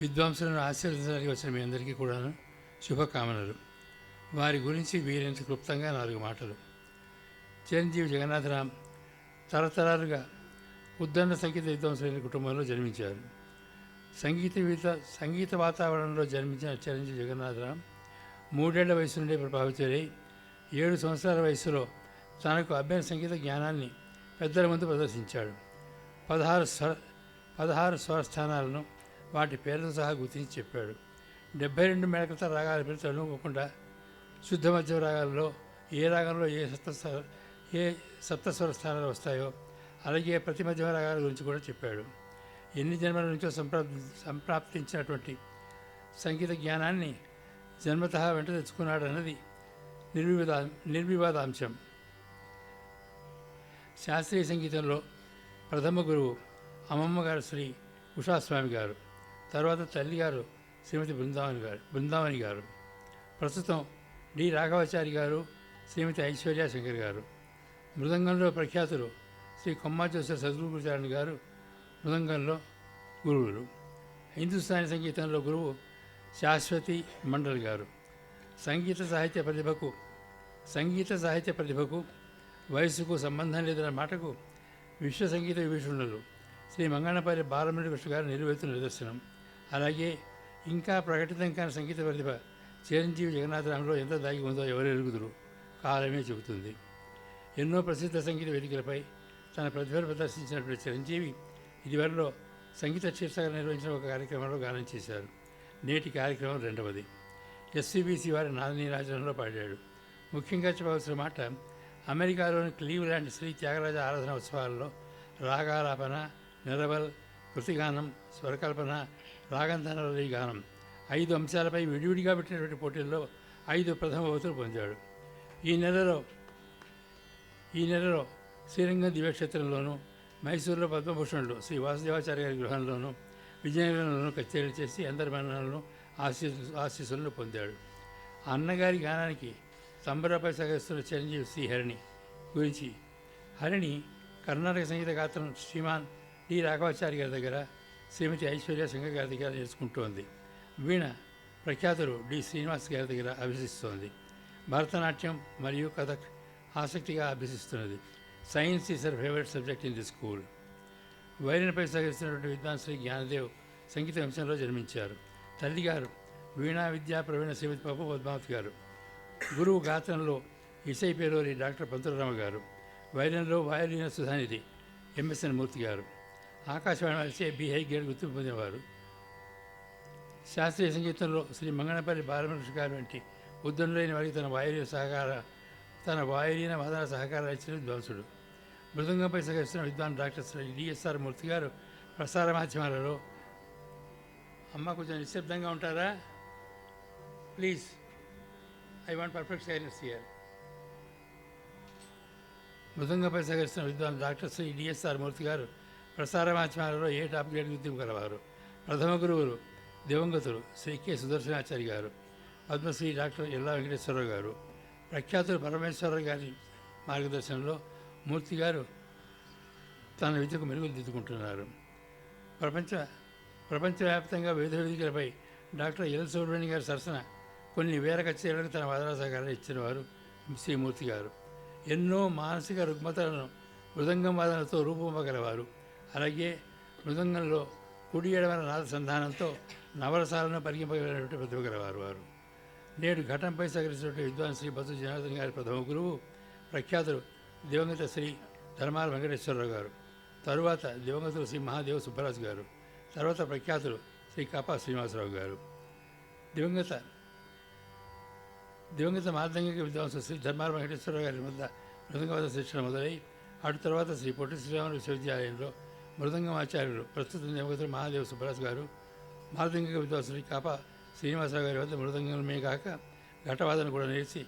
విద్వాంసులను ఆశీర్వదించడానికి వచ్చిన మీ అందరికీ కూడాను శుభకామనలు. వారి గురించి వీరింత క్లుప్తంగా 4 మాటలు. చిరంజీవి జగన్నాథరాం తరతరాలుగా ఉద్దండ సంగీత విద్వాంసులైన కుటుంబంలో జన్మించారు. సంగీత వాతావరణంలో జన్మించిన చిరంజీవి జగన్నాథరాం 3 ఏళ్ల వయసు నుండే ప్రభావితులై 7 సంవత్సరాల వయసులో తనకు అభ్యన సంగీత జ్ఞానాన్ని పెద్దల ముందు ప్రదర్శించాడు. 16 స్వరస్థానాలను వాటి పేర్లతో సహా గుర్తించి చెప్పాడు. 72 మేళకృత రాగాల పేరు తనుకోకుండా శుద్ధ మధ్య రాగాల్లో ఏ రాగంలో ఏ సప్తస్వర స్థానాలు వస్తాయో అలాగే ప్రతి మధ్యమ రాగాల గురించి కూడా చెప్పాడు. ఎన్ని జన్మల నుంచో సంప్రాప్తించినటువంటి సంగీత జ్ఞానాన్ని జన్మతః వెంట తెచ్చుకున్నాడు అన్నది నిర్వివాదాంశం. శాస్త్రీయ సంగీతంలో ప్రథమ గురువు అమ్మమ్మ గారు శ్రీ ఉషాస్వామి గారు, తర్వాత తల్లిగారు శ్రీమతి బృందావని గారు, ప్రస్తుతం డి రాఘవాచారి గారు, శ్రీమతి ఐశ్వర్య శంకర్ గారు. మృదంగంలో ప్రఖ్యాతులు శ్రీ కొమ్మాజోస సద్గురుచారణ్ గారు మృదంగంలో గురువులు. హిందుస్థానీ సంగీతంలో గురువు శాశ్వతి మండల్ గారు. సంగీత సాహిత్య ప్రతిభకు వయసుకు సంబంధం లేదన్న మాటకు విశ్వ సంగీత విభూషణులు శ్రీ మంగళపల్లి బాలమురళి కృష్ణ గారు నిలువెత్తు నిదర్శనం. అలాగే ఇంకా ప్రకటితం కాని సంగీత ప్రతిభ చిరంజీవి జగన్నాథరాంలో ఎంత దాగి ఉందో ఎవరు ఎరుగుదురు, కాలమే చెబుతుంది. ఎన్నో ప్రసిద్ధ సంగీత వేదికలపై తన ప్రతిభను ప్రదర్శించినటువంటి చిరంజీవి ఇదివరలో సంగీత క్షీరసాగర్ నిర్వహించిన ఒక కార్యక్రమంలో గానం చేశారు. నేటి కార్యక్రమం 2వది. ఎస్సీబీసీ వారి నాదనీరాజనంలో పాడాడు. ముఖ్యంగా చెప్పవలసిన మాట, అమెరికాలోని క్లీవ్లాండ్ శ్రీ త్యాగరాజ ఆరాధన ఉత్సవాల్లో రాగాలాపన, నిరవల్, కృతిగానం, స్వరకల్పన, రాగంధనవల్లి గానం 5 అంశాలపై విడివిడిగా పెట్టినటువంటి పోటీల్లో 5 ప్రథమ బహుమతులు పొందాడు. ఈ నెలలో శ్రీరంగం దివ్యక్షేత్రంలోనూ, మైసూరులో పద్మభూషణులు శ్రీ వాసుదేవాచార్య గారి గృహంలోనూ, విజయనగరంలోనూ కచేరీలు చేసి అందరి మన్ననలను ఆశీస్సులను పొందాడు. అన్నగారి గానానికి సంబరపై సహకరిస్తున్న చిరంజీవి శ్రీ హరిణి గురించి. హరిణి కర్ణాటక సంగీత గాత్రం శ్రీమాన్ డి రాఘవాచారి గారి దగ్గర, శ్రీమతి ఐశ్వర్య శంకర్ గారి దగ్గర నేర్చుకుంటోంది. వీణ ప్రఖ్యాతులు డి శ్రీనివాస్ గారి దగ్గర అభ్యసిస్తోంది. భరతనాట్యం మరియు కథక్ ఆసక్తిగా అభ్యసిస్తున్నది. Science is her favourite subject in the school. వైలిన్పై సహకరిస్తున్నటువంటి విద్వాన్ శ్రీ జ్ఞానదేవ్ సంగీత వంశంలో జన్మించారు. తల్లిగారు వీణా విద్యా ప్రవీణ శ్రీమతి పప్పు పద్మావతి గారు. గురువు గాత్రంలో ఇసై పేరోలి డాక్టర్ పంతులరామ గారు. వైలిన్లో వాయులీన సుధానిధి ఎంఎస్ఎన్ మూర్తి గారు. ఆకాశవాణి వచ్చే బిహై గేడ్ గుర్తింపు పొందినవారు. శాస్త్రీయ సంగీతంలో శ్రీ మంగళపల్లి బాలమురళి గారు వంటి ఉద్దండులైన వారికి తన వాయులీన వాదన సహకారాలు ఇచ్చిన విద్వాంసుడు. మృదంగంపై సహకరిస్తున్న విద్వాన్ డాక్టర్ శ్రీ డిఎస్ఆర్ మూర్తి గారు ప్రసార మాధ్యమాలలో, అమ్మ కొంచెం నిశ్శబ్దంగా ఉంటారా please, I want perfect silence here. మృదంగంపై సహకరిస్తున్న విద్వాన్ డాక్టర్ శ్రీ డిఎస్ఆర్ మూర్తి గారు ప్రసార మాధ్యమాలలో ఏ టాప్ గ్రేడ్ గుర్తింపు గలవారు. ప్రథమ గురువులు దివంగతులు శ్రీ కె సుదర్శనాచారి గారు, పద్మశ్రీ డాక్టర్ ఎల్లా వెంకటేశ్వరరావు గారు. ప్రఖ్యాతులు పరమేశ్వరరావు గారి మార్గదర్శనంలో మూర్తి గారు తన విద్యకు మెరుగులు దిద్దుకుంటున్నారు. ప్రపంచవ్యాప్తంగా వివిధ వేదికలపై డాక్టర్ ఎల్ సుబ్రహ్మణ్యం గారి సరసన కొన్ని వేల కచేరీలకు తన వాదన సహకారాలు ఇచ్చినవారు శ్రీమూర్తి గారు. ఎన్నో మానసిక రుగ్మతలను మృదంగం వాదనతో రూపొందగలవారు. అలాగే మృదంగంలో కుడి ఎడమల నాద సంధానంతో నవరసాలను పరిగింపగలిగినటువంటి ప్రతిభ గలవారు వారు. నేడు ఘటంపై సహకరిస్తున్నటువంటి విద్వాన్ శ్రీ బసు జనార్దన్ గారి ప్రథమ గురువు ప్రఖ్యాతులు దివంగత శ్రీ ధర్మాల వెంకటేశ్వరరావు గారు. తరువాత దివంగతులు శ్రీ మహాదేవ సుబ్బరాజు గారు. తర్వాత ప్రఖ్యాతులు శ్రీ కాపా శ్రీనివాసరావు గారు. దివంగత మార్దంగిక విద్వాంసులు శ్రీ ధర్మాల వెంకటేశ్వరరావు గారి వద్ద మృదంగవాద శిక్షణ మొదలై అటు తర్వాత శ్రీ పొట్టి శ్రీరాములు విశ్వవిద్యాలయంలో మృదంగమాచార్యులు ప్రస్తుత దివంగతులు మహాదేవ సుబ్బరాజు గారు, మార్దంగిక విద్వాంసులు శ్రీ కాపా శ్రీనివాసరావు గారి వద్ద మృదంగమే కాక ఘటవాదన కూడా నేర్చి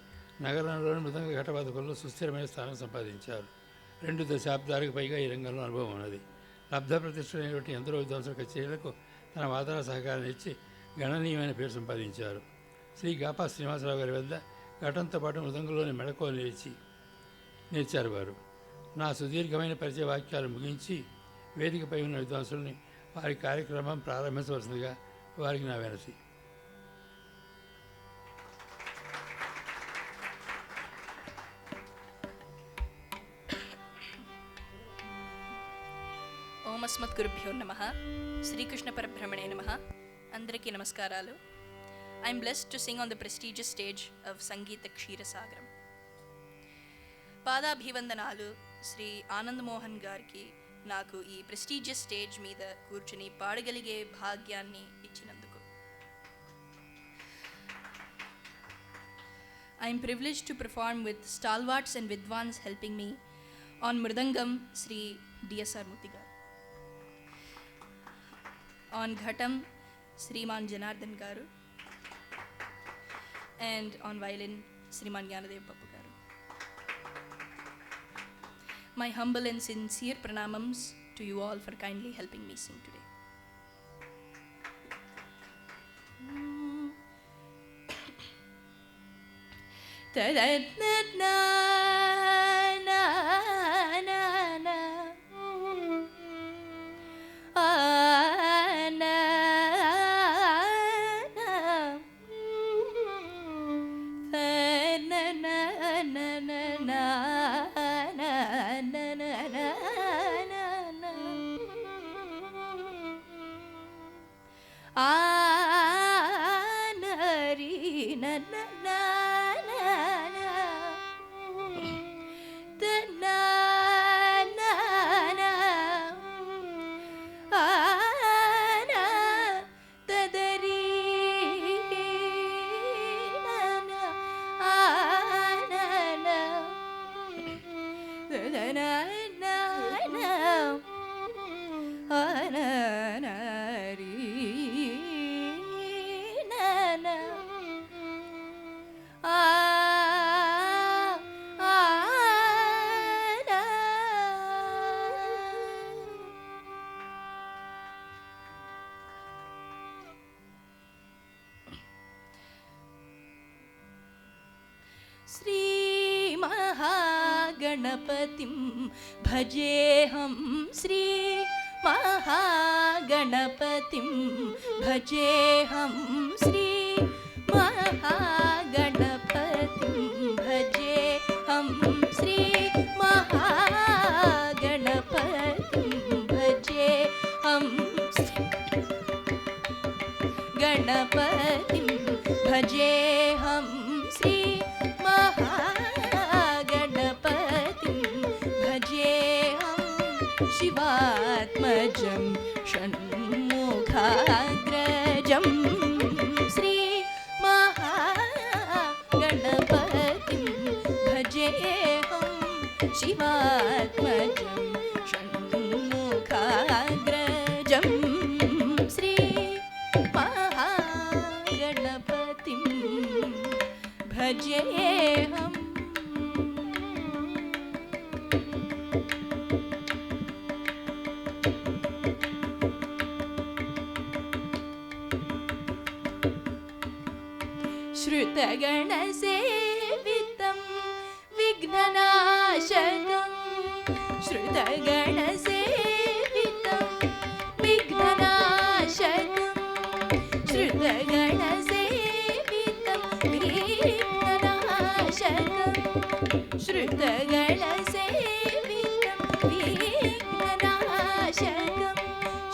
నగరంలోని మృదంగ ఘటవాదకుల్లో సుస్థిరమైన స్థానం సంపాదించారు. 2 దశాబ్దాలకు పైగా ఈ రంగంలో అనుభవం ఉన్నది. లబ్ధ ప్రతిష్ఠులైనటువంటి ఎందరో విద్వాంసుల కచేరీలకు తన వాదన సహకారాన్ని ఇచ్చి గణనీయమైన పేరు సంపాదించారు. శ్రీ గాపా శ్రీనివాసరావు గారి వద్ద ఘటంతో పాటు మృదంగంలోని మెళకువలు నేర్చారు వారు. నా సుదీర్ఘమైన పరిచయ వాక్యాలు ముగించి వేదికపై ఉన్న విద్వాంసుల్ని వారి కార్యక్రమం ప్రారంభించవలసిందిగా వారికి నా వెనసి. ఓం అస్మద్గురుభ్యో నమః. శ్రీకృష్ణ పరబ్రహ్మణే నమః. అందరికీ నమస్కారాలు. I'm blessed to sing on the prestigious stage of Sangeetha Ksheerasagaram. పాదాభివందనాలు శ్రీ ఆనంద్ మోహన్ గారికి నాకు ఈ ప్రెస్టీజియస్ స్టేజ్ మీద కూర్చుని పాడగలిగే భాగ్యాన్ని ఇచ్చినందుకు. I'm privileged to perform with stalwarts and vidwans helping me. On mridangam Sri D.S.R. Murthy garu. On ghatam Sriman Janardhan garu. And on violin Sriman Gyanadev Pappu garu. My humble and sincere pranamams to you all for kindly helping me sing today. श्री महागणपतिं भजेऽहं श्री महागणपतिं भजेऽहं श्री महागणपतिं भजेऽहं श्री महागणपतिं भजेऽहं गणपतिं भजेऽहं श्री महागणपतिं भजेऽहं शिवात्मजं षण्मुखाग्रजं श्री महागणपतिं भजेऽहं शिवात्मजं षण्मुखाग्रजं श्री महागणपतिं भजेऽहम्. श्रुतगणसेवितं विघ्ननाशकं श्रुतगणसेवितं विघ्ननाशकं श्रुतगणसेवितं विघ्ननाशकं श्रुतगणसेवितं विघ्ननाशकं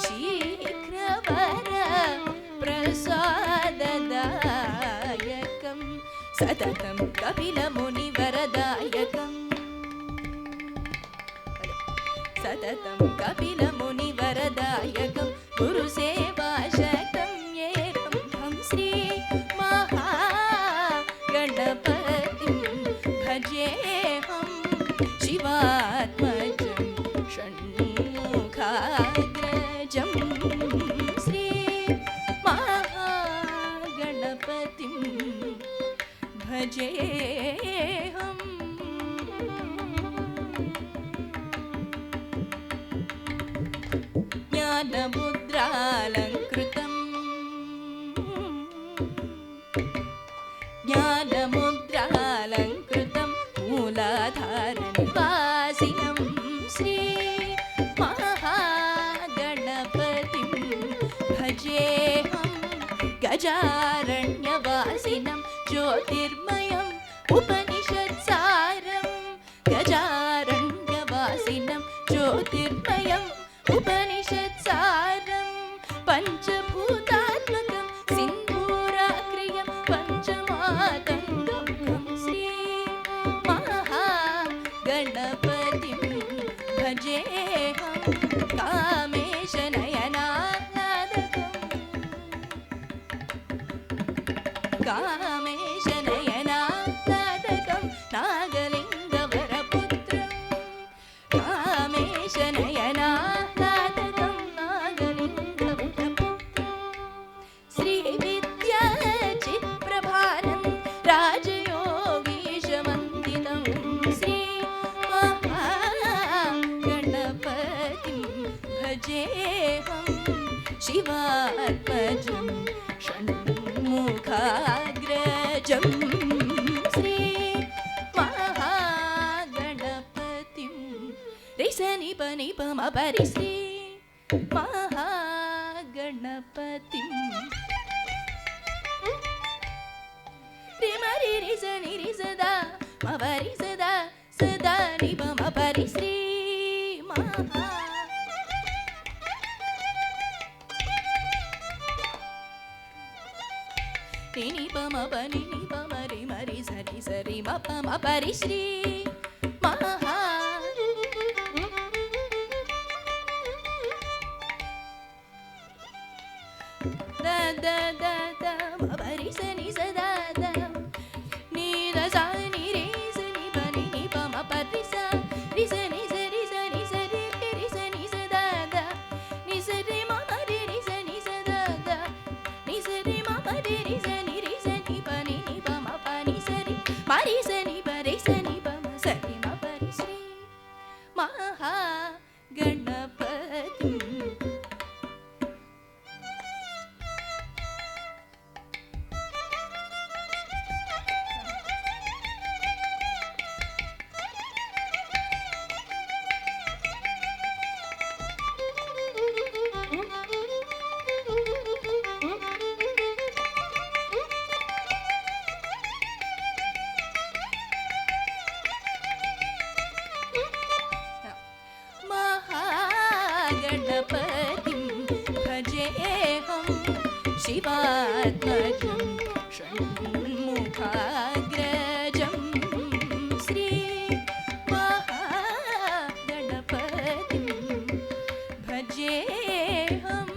शीघ्रवर प्रसाददायकं सततं कपिलमुनिवरदायकं सततं कपिलमुनिवरदायकं गुरुसेवाशतं येकं श्री महागणपतिं भजेऽहं शिवात्मजं षण्मुखाग्रजं श्री महागणपतिं भजेऽहम्. ज्ञानमुद्रालङ्कृतं ज्ञानमुद्रालङ्कृतं मूलाधारनिवासिनं श्री महागणपतिं भजेऽहं गजारण्यवासिनं ज्योतिर्मयम् उपनिषत्सारं गजारण्यवासिनं ज्योतिर्मयम् उपनिषत्सारं पञ्चभूतात्मकं सिन्धूराक्रियं पञ्चमातङ्गं श्री महागणपतिं भजेऽहं कामेशनयनादकं नागलिङ्गवरपुत्रं कामेशनयनादकं नागलिङ्गवरपुत्रं श्रीविद्याचित्प्रभानं राजयोगीशवन्दितं श्री महागणपतिं भजेऽहं शिवात्मजं षण्मुखाग्रजं श्री महागणपतिं रिसनिपनिपमपरि श्री महागणपतिं रिमरि रिसनि रिसदा मपरि सदा सदा निपमपरि श्री महा नि पम पनि नि पम रि मरि सरि सरि म पम परि श्री महा द द द द म परि सनि सदा द नि द सा नि रे स नि प नि प म परि स रि स नि स रि स नि स रि रि स नि स द द नि स रि म म रि रि स नि स द द नि स रि म म रि रि स मरि सनि परि सनि पम सरि म परि श्री महागणपतिं गणपतिं भजेऽहं शिवात्मजं षण्मुखाग्रजं श्री महागणपतिं भजेऽहं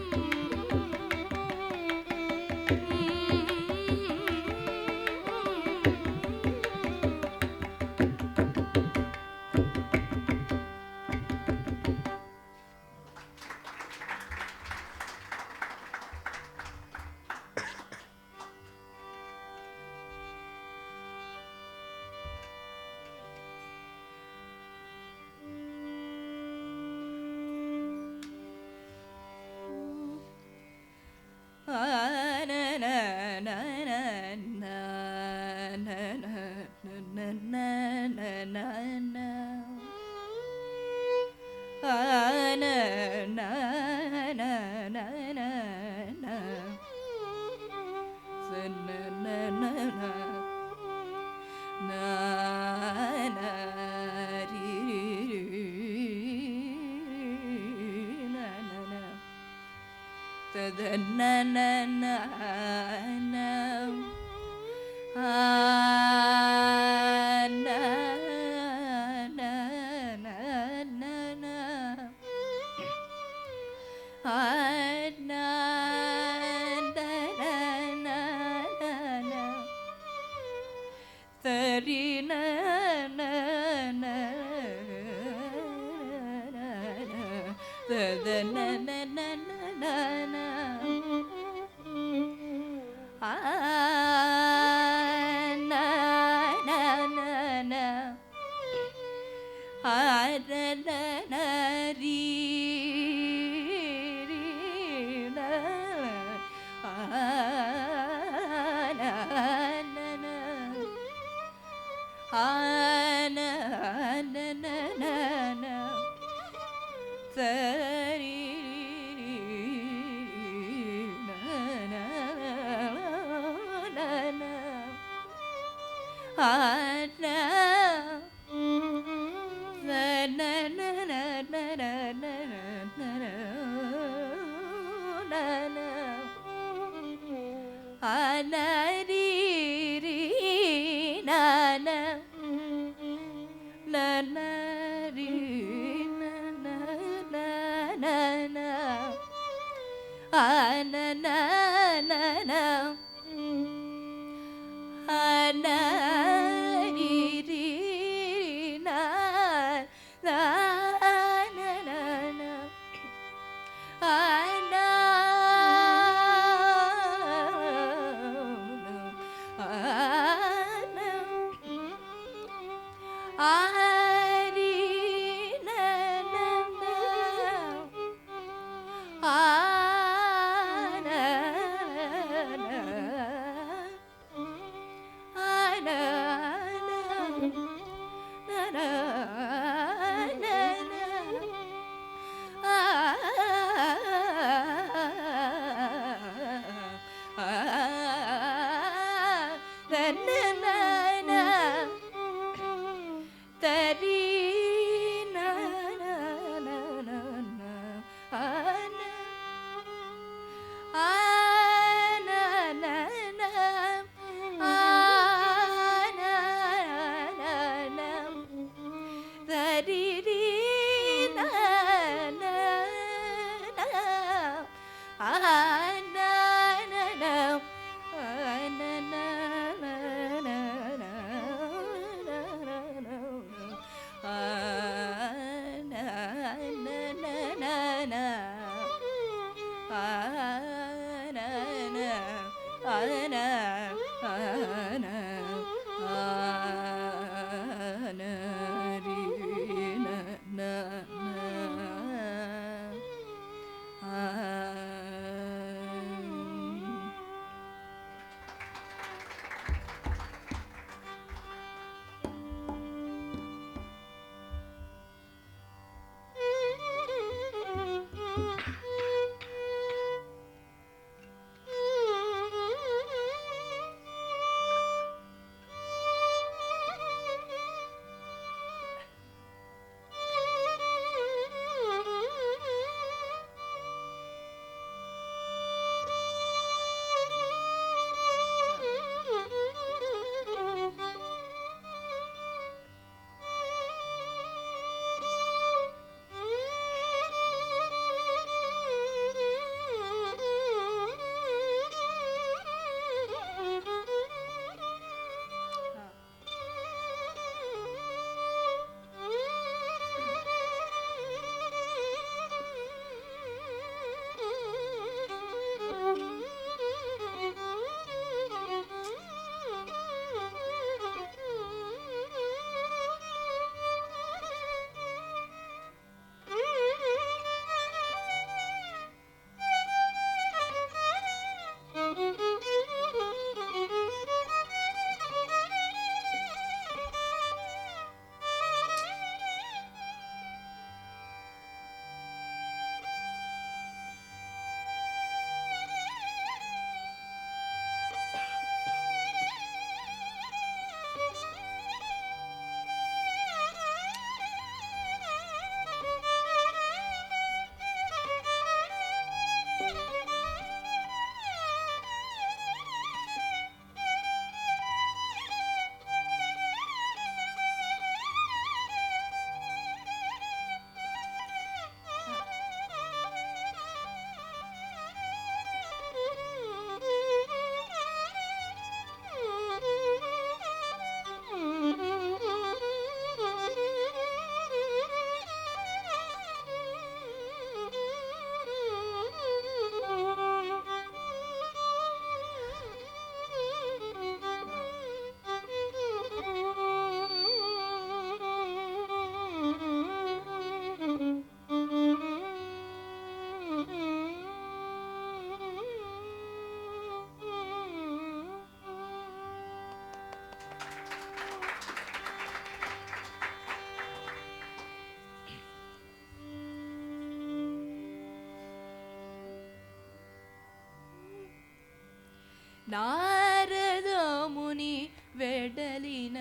ನಾರದ ಮುನಿ ವೆಡಲಿನ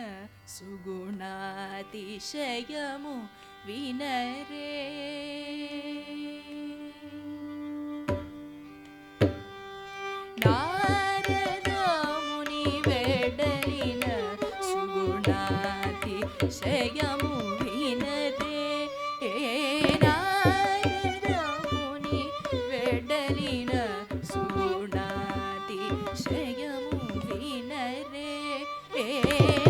సుగుణాతిశయము వినరే. నారదముని వెడలిన సుగుణాతిశయము వినరే. నారదముని వెడలిన సుగుణాతిశయము వినరే.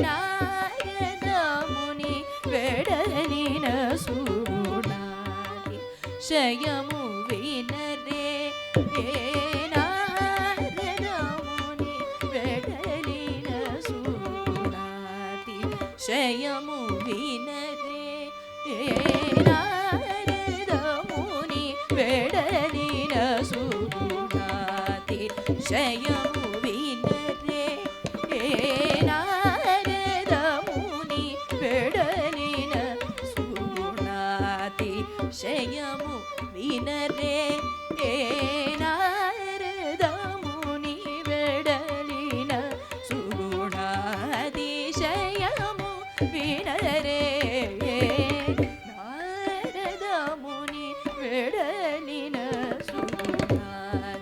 నారదముని వెడలిన సుగుణాతిశయము వినరే. నారదముని వెడలిన సుగుణాతిశయము వినరే. నారదముని వెడలిన సుగుణాతిశయము వినరే. నారదముని వెడలిన సుగుణాతిశయము వినరే. నారదముని వెడలిన సుగుణాతిశయము వినరే. నారదముని వెడలిన సుగుణాతిశయము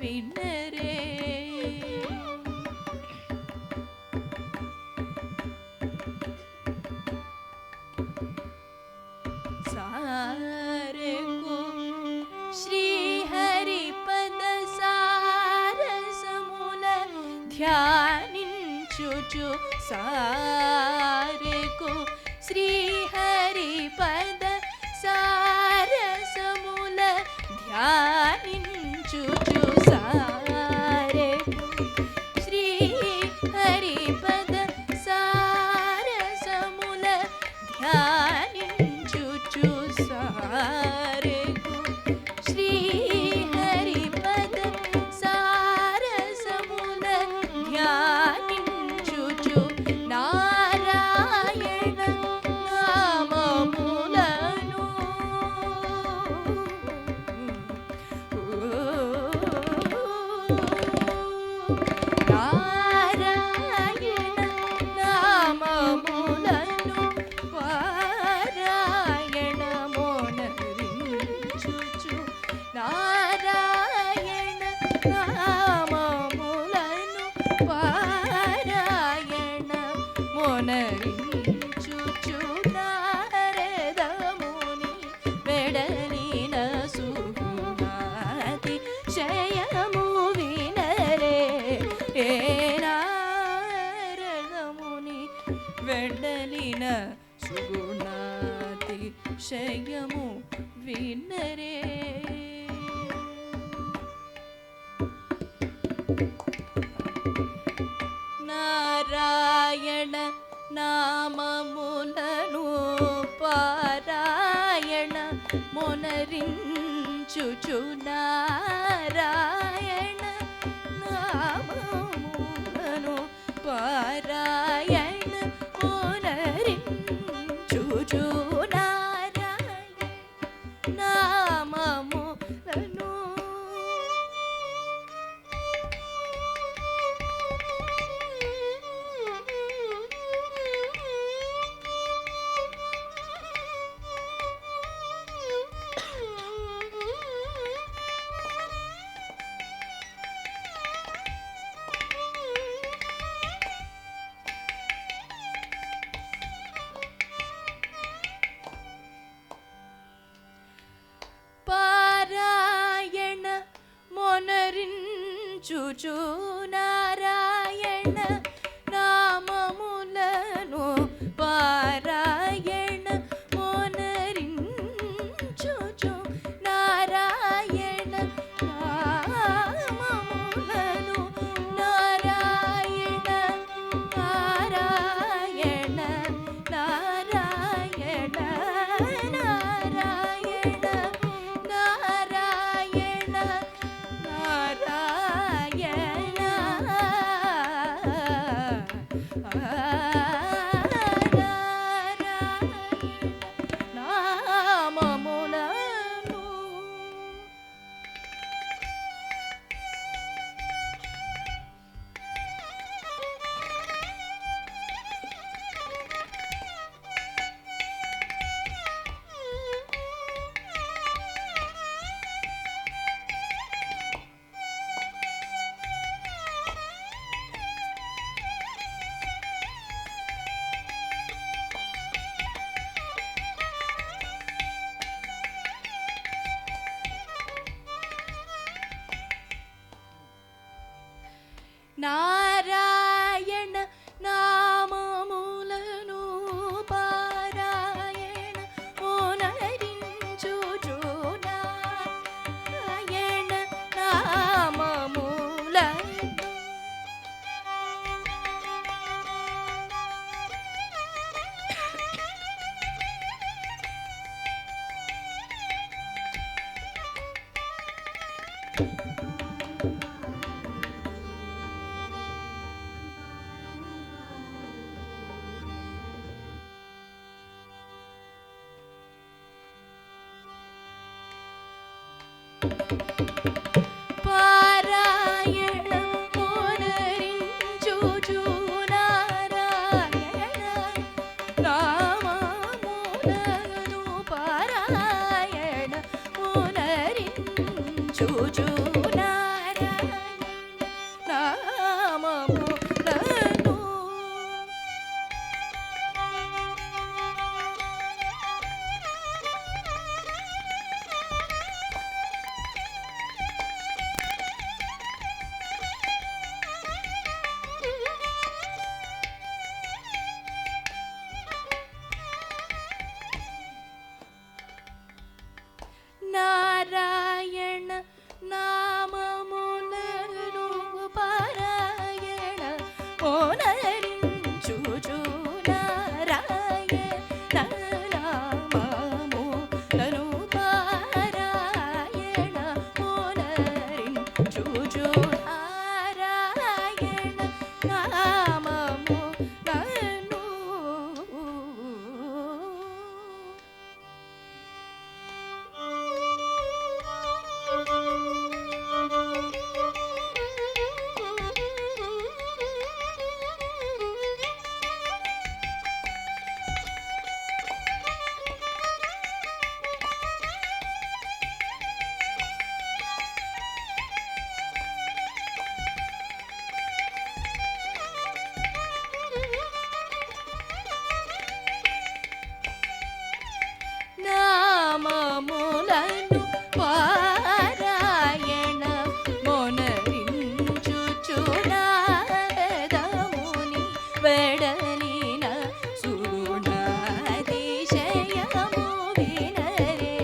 వినరే. సారెకు శ్రీహరిపద సారసముల ధ్యానించుచు. సారెకు శ్రీహరిపద సారసముల ధ్యానించుచు. సారెకు శ్రీహరిపద సారసముల ధ్యానించుచు. సారెకు శ్రీహరిపద సారసముల ధ్యానించుచు. నారాయణ నామములను నారాయణ నామములను పారాయణమోనరించుచు. నారాయణ నామములను పారాయణమోనరించుచు. నారదముని వెడలిన సుగుణాతిశయము వినరే. నారదముని వెడలిన సుగుణాతిశయము వినరే. నారాయణ నామములను పారాయణ మొనరించుచు. నారాయణ నామములను పారాయణ మొనరించుచు. నారాయణ నామములను పారాయణ మొనరించుచు. నారాయణ నామములను పారాయణ మొనరించుచు. నారాయణ నామములను నారాయణ నారాయణ నారాయణ నారాయణ నారాయణ నారాయణ నామములను నారాయణ నామములను పారాయణ ఓనరించుచు నారాయణ నామములను పారాయణ ఓనరించుచు నారాయణ నామములను పారాయణ ఓనరించుచు నారాయణ నామములను నారాయణ నామములను పారాయణ ఓనరించుచు నారాయణ నామములను పారాయణ ఓనరించుచు నారాయణ నామములను నామములను పారాయణ మొనరించుచు నారదముని వెడలిన సుగుణాతిశయము వినరే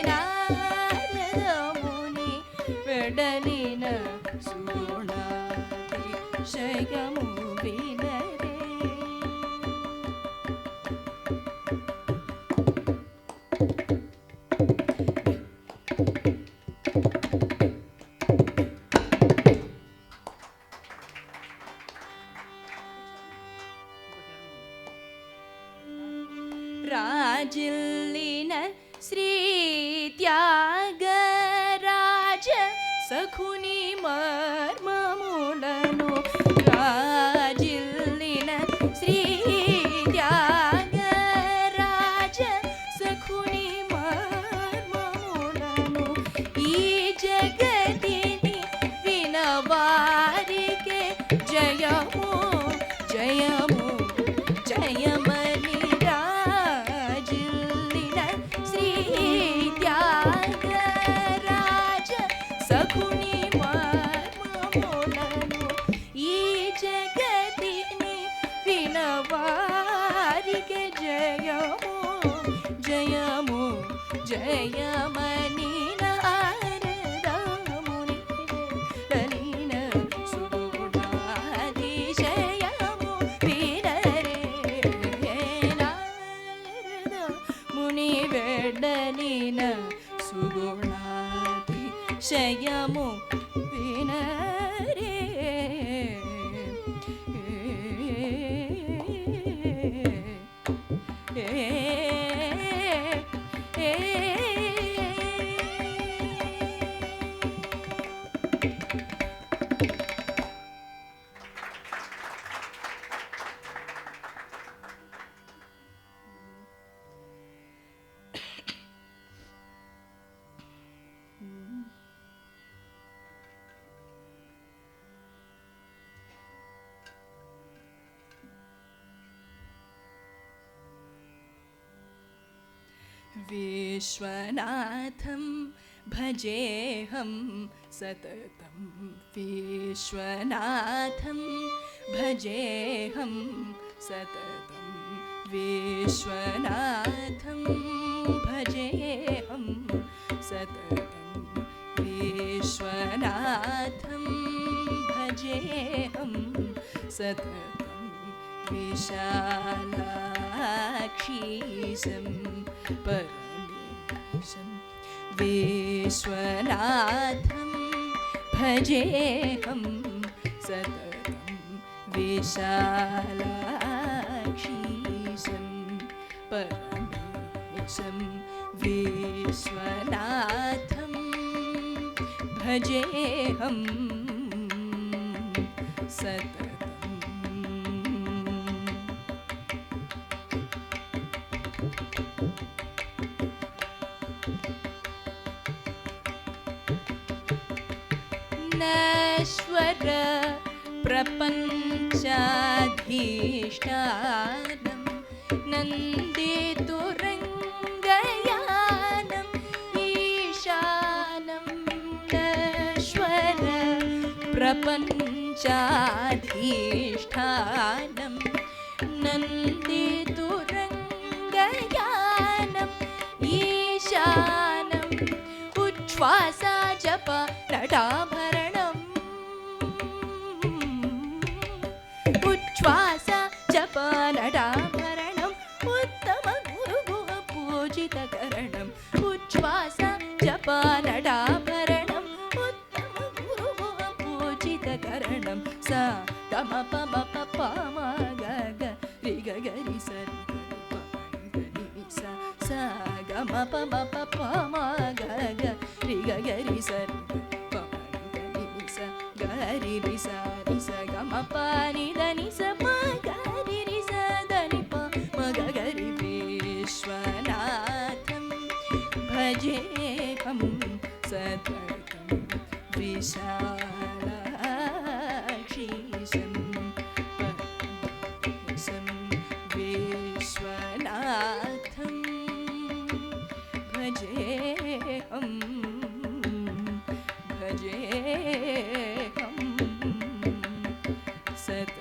నారదముని వెడలిన సుగుణాతిశయము వినరే. రాజిల్లిన శ్రీ త్యాగరాజ సఖుని మర్మములను రాజిల్లిన శ్రీ త్యాగరాజ సఖుని మర్మములను ఈ జగతిని వినవారికే జయము జయము జయమని రాజిల్లిన శ్రీ త్యాగరాజ సఖుని మర్మములను ఈ జగతిని వినవారికే జయము జయము జయమని నారదముని వెడలిన సుగుణాతిశయము వినరే నారదముని వెడలిన సుగుణాతిశయము వినరే. विश्वनाथं भजेऽहं सततं विश्वनाथं भजेऽहं सततं विश्वनाथं भजेऽहं सततं विश्वनाथं भजेऽहं सततं विशालाक्षीशं परमेशं विश्वनाथं भजेऽहं सततं विशालाक्षीशं परमेशं विश्वनाथं भजेऽहं सततं नश्वर प्रपञ्चाधीष्ठानं नन्दितुरङ्गयानम् ईशानं नश्वर प्रपञ्चाधीष्ठानं नन्दितुरङ्गयानम् ईशानम् उच्छ्वासा जप नटाभरणम् उच्छ्वासा जप नटाभरणम् उत्तम गुरुगुह पूजितकरणम् उच्छ्वासा जप नटाभरणम् उत्तम गुरुगुह पूजितकरणम् सा गम पम प म ग ग रि ग ग रि स सा गम पम प म ग ग रि ग ग रि स ग रि रि स गम प नि द नि स म ग रि रि स द नि प म ग ग रि विश्वनाथं भजेऽहं सततं विशालाक्षीशं परमेशं विश्वनाथं भजेऽहं सततं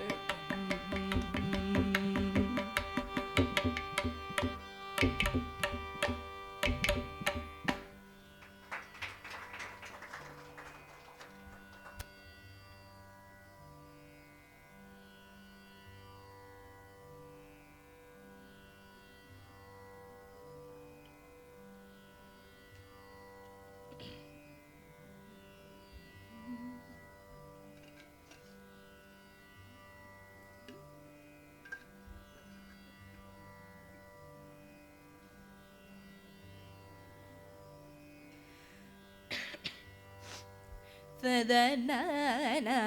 na na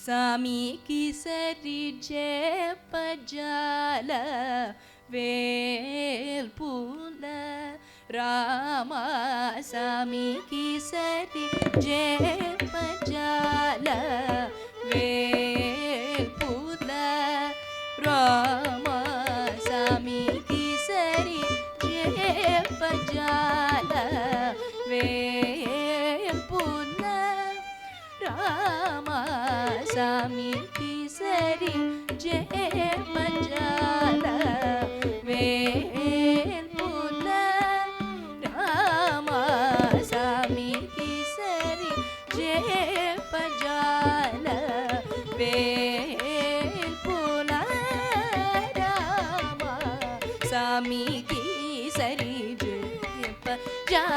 சாமி கிசரி ஜெபஜால வேல் பூல ராமா சாமி கிசரி ஜெபஜால வேல் பூல ராமா சாமி கிசரி ஜெபஜால வேல் பூல ராமா சாமி கிசரி ஜெபஜால வேல் பூல ராமா சாமி கிசரி ஜெபஜால வேல் பூல ராமா சாமி கிசரி ஜெபஜால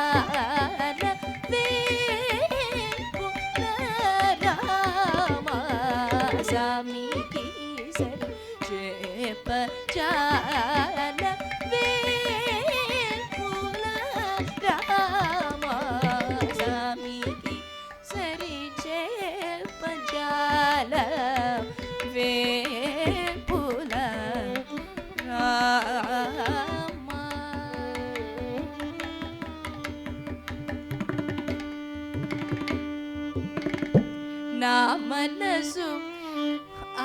சாமி கிசரி ஜெபஜால வேல் பூல ராமா சாமி கிசரி నా మనసు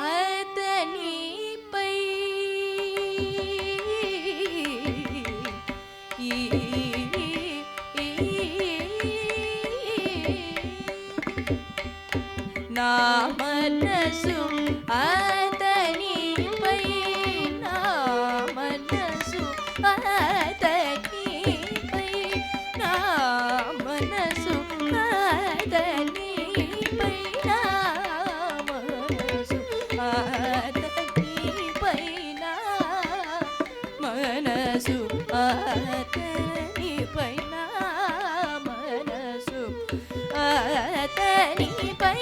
అతనిపై నా మనసు అతనిపై నా మనసు అతనిపై నా మనసు అతనిపై నా మనసు అతనిపై నా మనసు అతనిపై నా మనసు అతనిపై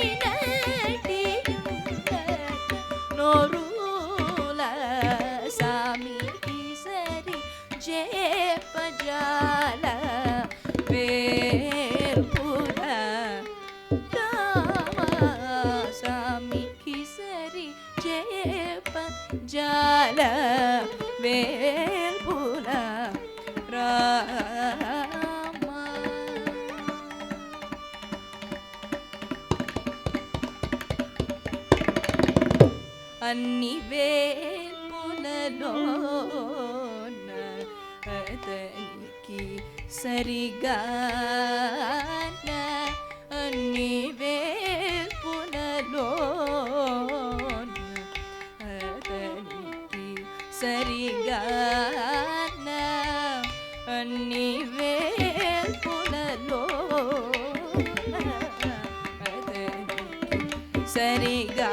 నోరుల సామికి సరి చేపజాల వేర్పుల రామ సామికి సరి చేపజాల వేర్పుల రామ అన్ని వేపులలోన అతనికి సరిగా అన్ని వేపులలోన అతనికి సరిగా అన్ని వేపులలోన అతనికి సరిగా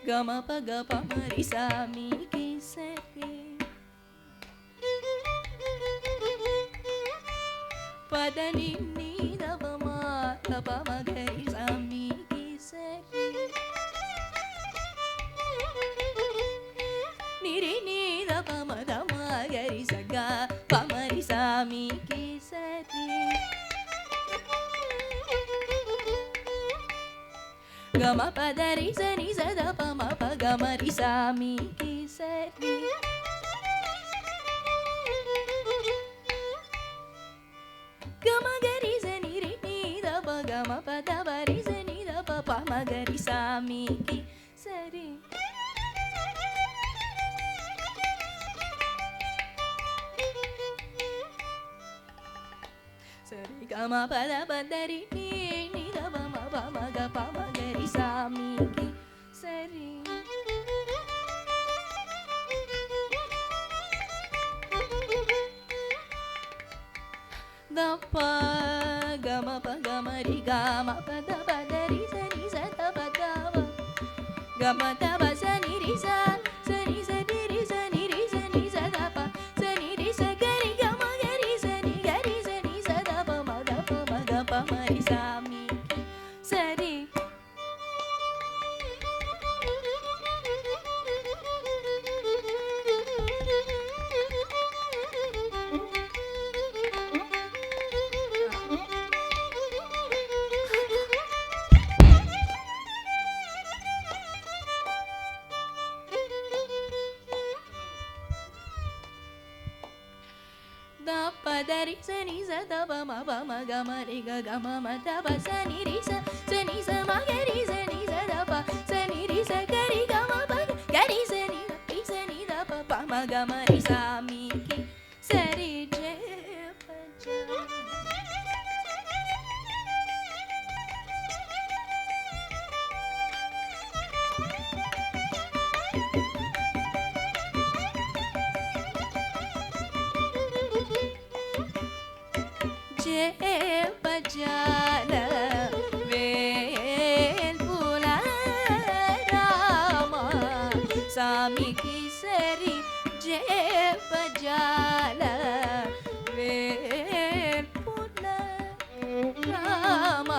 గమ పగ పమరి సామికి సరి పదని నీదవమా పమగరి సామికి సరి నిరి నీద పమద మగరి సగా పమరి సామికి సరి గమ పదరి సని సద పమ పగమరి సామికి సరి గమ గరి సని రి నీద పగమ పదవరి సని ద పమగరి సామికి సరి సరి గమ పద పదరి నీద పమ పమగ పమగరి సామికి సరి దప గమ పగమరి గమ పద పదరి సని సద పదవ గమ తవ సని రి స సని సని రి సని రి సని సద ప సని రి స గరి గమ గరి సని గరి సని సద పమ ద పమ గ పమరి సామికి సరి పదరి సని సద పమ పమ గమ రి గ గమ మద ప సని రి స సని స మగరి సని సద ప సని రి స గరి గమ ప గరి సని రి సని మగమరి సామికి సరి జయ పజాల వేల్పుల రామ సామికి సరి జయ పజాల వేల్పుల రామ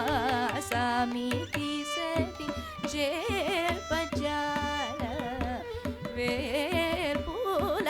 సామికి సరి జయ పజాల వేల్పుల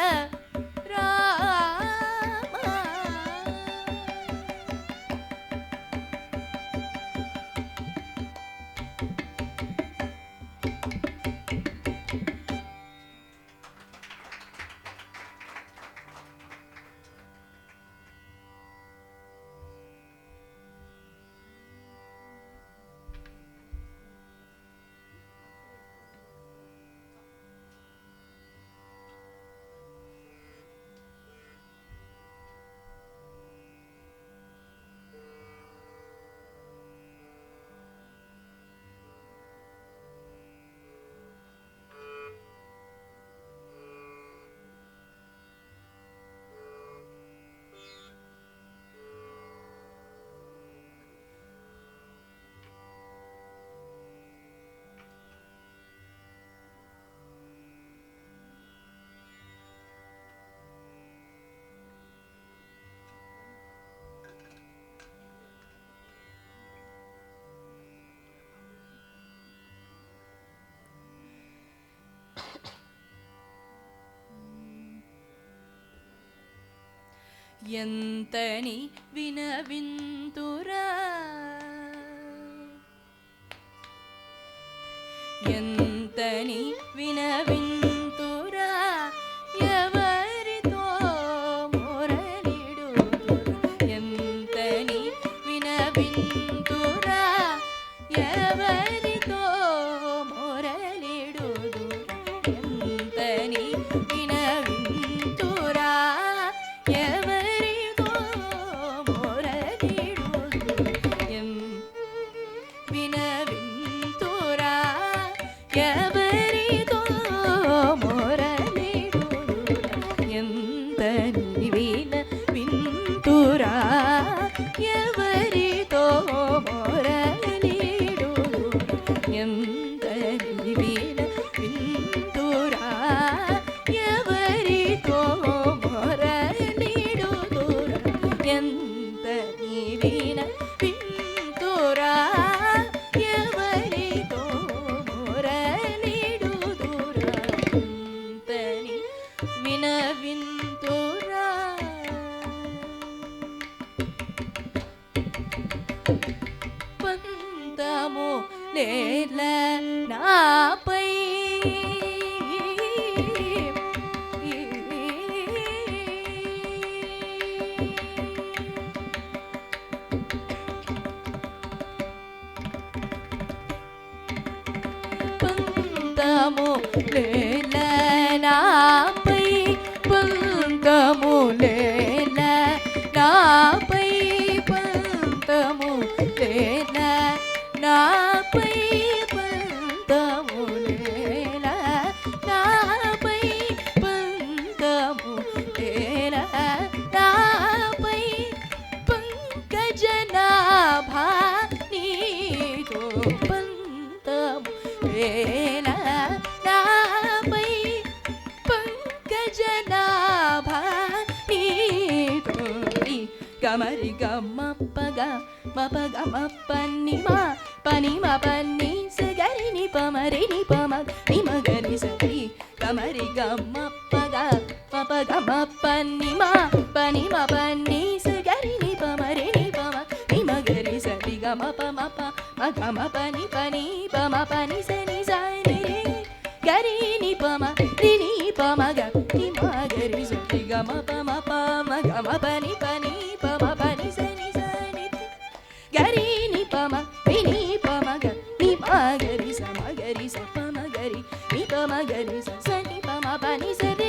ఎంతని వినవింతురా ఎంతని వినవింతురా ఎవరితో మొరలిడుదురా ఎంతని వినవింతురా ఎవరితో మొరలిడుదురా ఎంతని వినవింతురా ఎవరితో మొరలిడుదురా ఎంతని వినవింతురా ఎవరితో మొరలిడుదురా ఎంతని వినవింతురా ఎవరితో మొరలిడుదురా ఎంతని వినవింతురా ఎవరితో మొరలిడుదురా ఎంతని వినవింతురా పంతము లేల నాపై పంతము లేల నాపై పంతము లేల నాపై పంతము లేల నాపై పంతము లేల నాపై పంతము లేల నాపై పంకజనాభా నీతో పంతము లేల నాపై పంకజనాభా నీతో గమరి గమ్మప్పగ మపగ మప్పన్నిమా పనిమ పన్ని సగరి నిపమరి నిపమ నిమగరి సరి గమరి గమ్మప్పగ మపగ మప్పన్నిమా పనిమ పన్ని సగరి నిపమరి నిపమ నిమగరి సరి గమప మప మగమ పని పని పమ పని సని సని గరి నిపమ రిని పమగ నిమగరి సరి గమప మప మగమ పని పని పమ పని సని సని గరి నిపమ రిని పమగ నిమగరి సమగరి సపమగరి నిపమగరి సని పమ పని సరి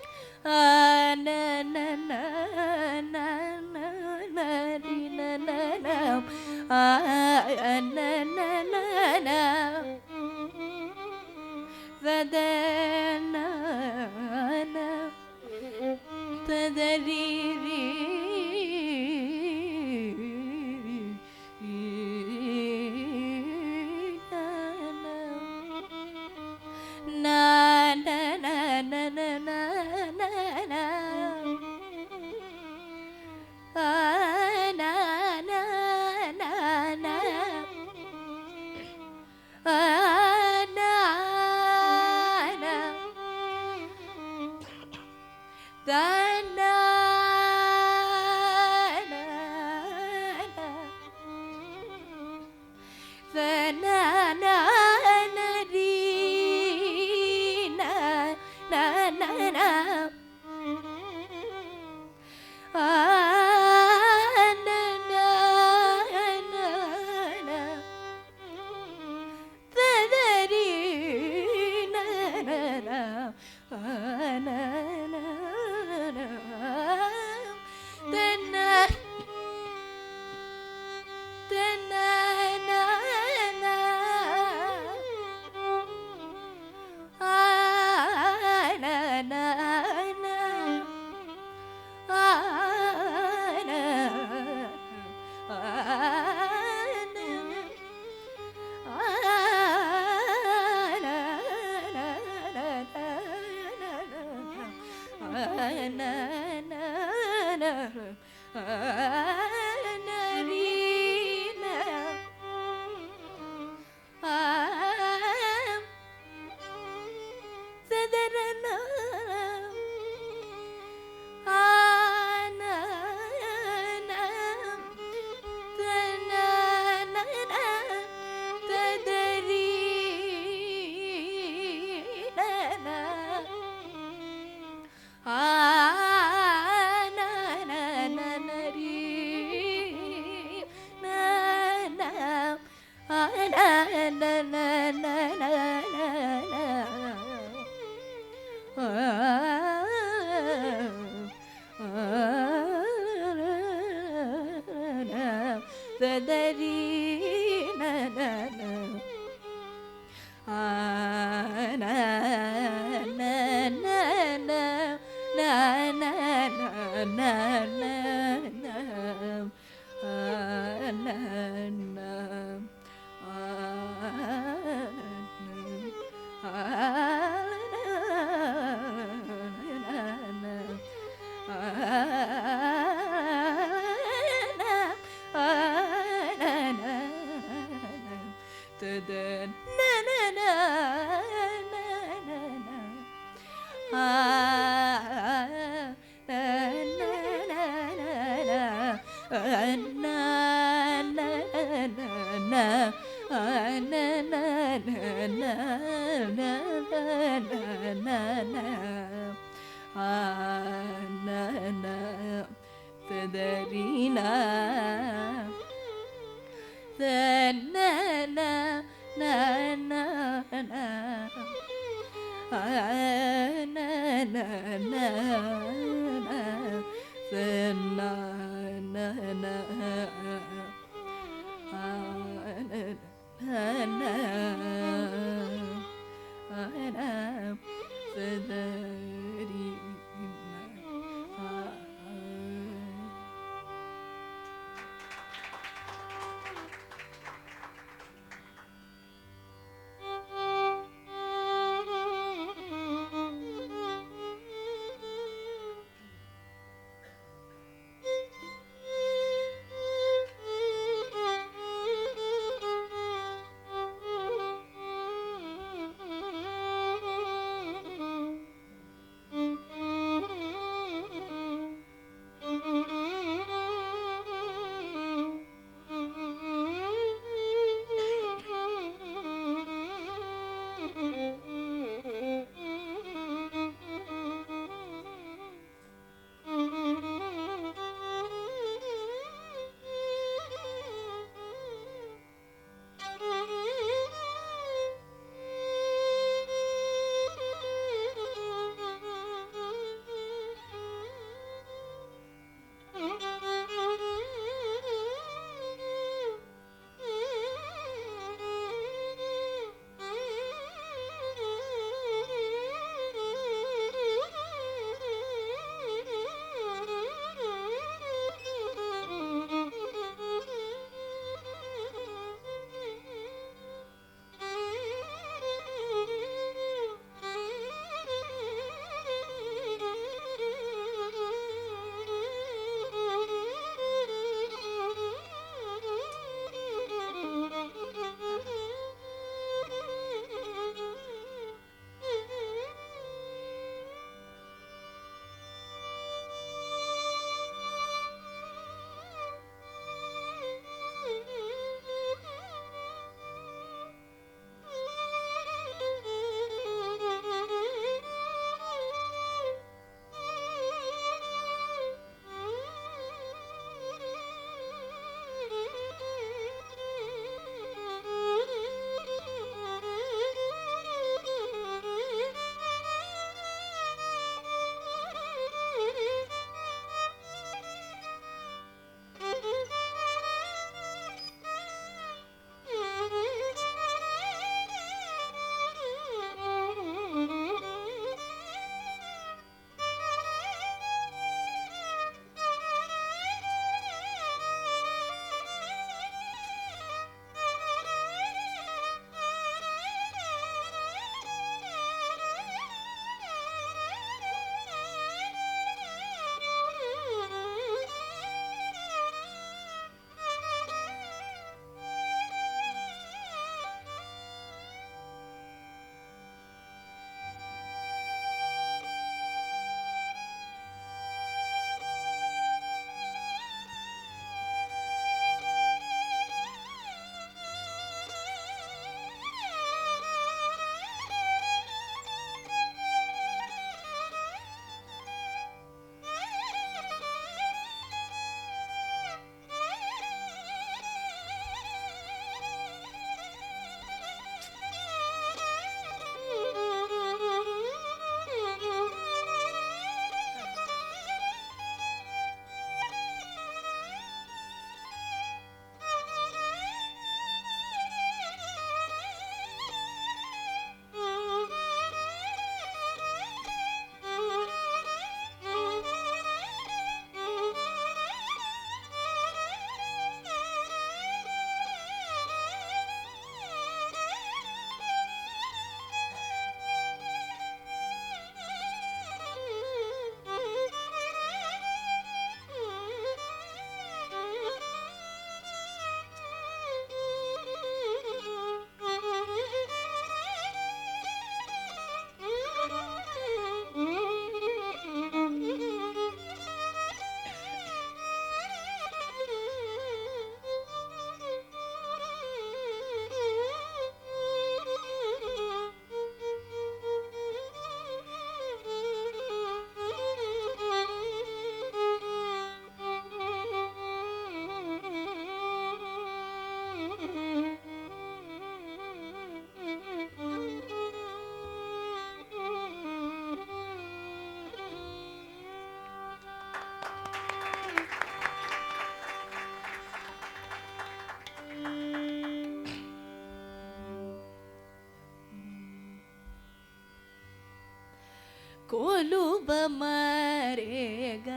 కొలువ మరేగ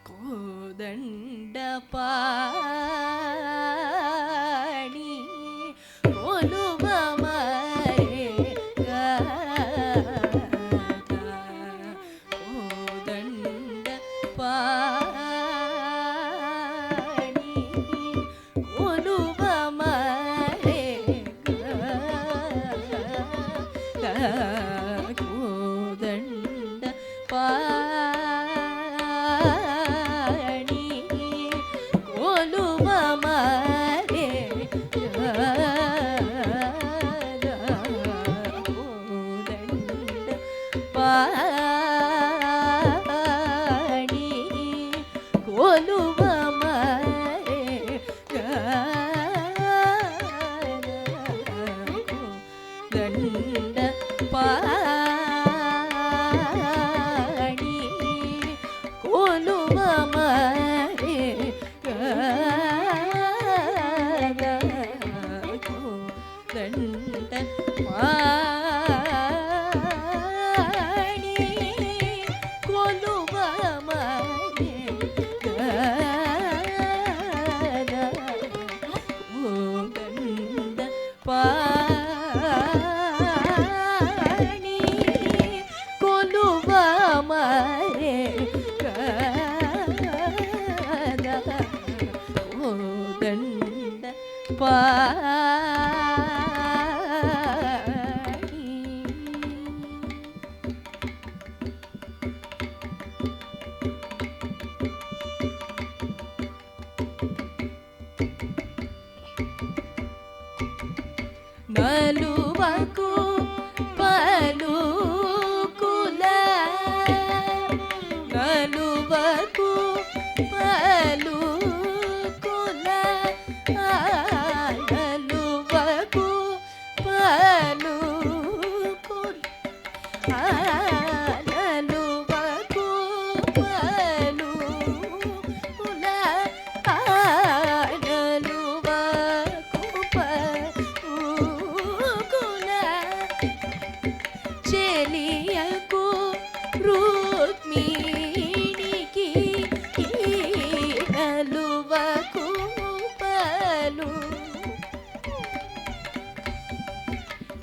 కోదండ పాణి కొలువ మరేగ కోదండ పాణి కొలువ మరేగ కోదండ పాణి కొలువ మరేగ కోదండ పాణి కొలువ మరేగ దండ పాణి కొలువ మరేగ దండ పాణి కొలువ మరేగ దండ పాణి కొలువ మరేగ దండ పాణి నలువకు పలుకుల నలువకు పలుకుల నలువకు పలుకుల నలువకు పలుకుల నలువకు పలుకుల చెలియకు రుక్మిణికి నలువకు పలు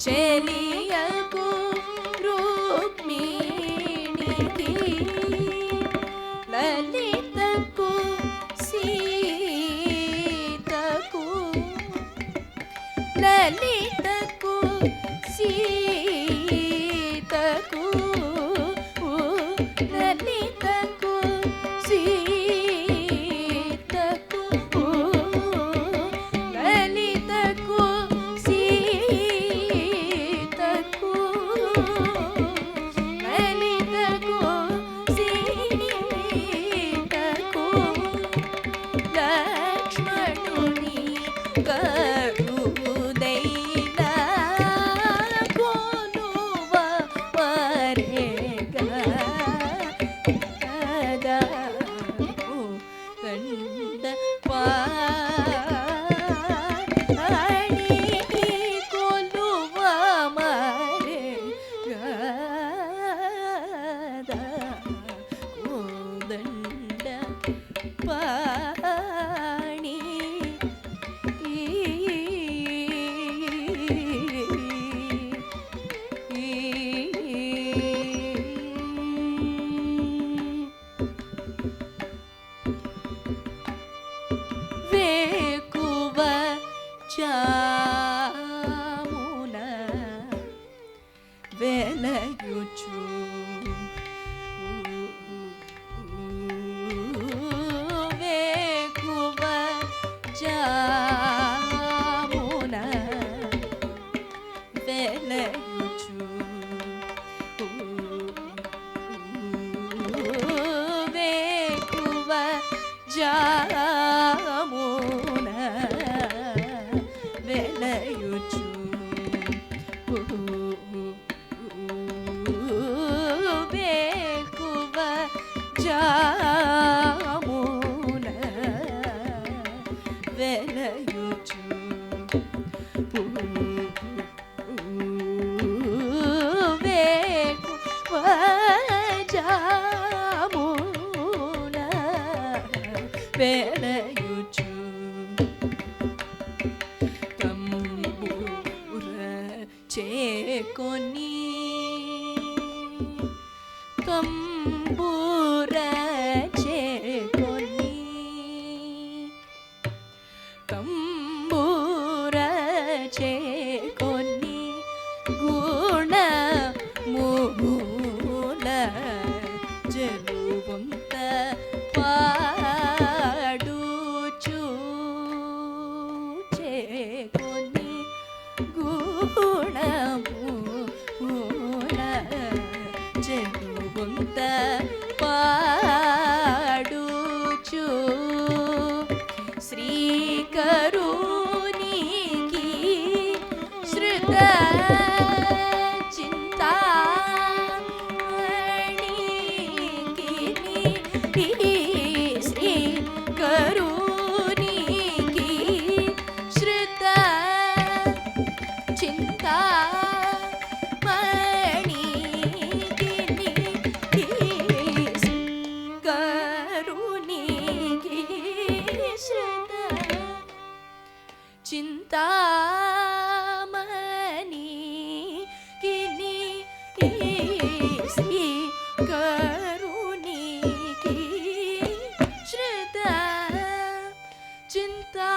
చెలియకు రుక్మిణికి లలితకు సీతకు లలితకు సీతకు లలితకు సీతకు లలితకు సీతకు లలితకు సీతకు లక్ష్మణుని కరుదైన కొలువ మరేగ దండ పాణి కొలువ మరేగ కోదండ పాణి వేకువ జామున వెలయుచు వేకువ జామున వెలయుచు వేకువ జామున వెలయుచు వేకువ జామున వెలయుచు పెరయుచు తంబూర చేకొని తంబూర చేకొని తంబూర చేకొని గుణ మూల జలువంత పాడుచు చేకొని గుణమూల జలువంత పాడుచు శ్రీకరునికి శృత చింతామణి కిని శ్రీ కరుణికి శ్రుత చింతామణి కిని శ్రీ కరుణికి శ్రుత చింతా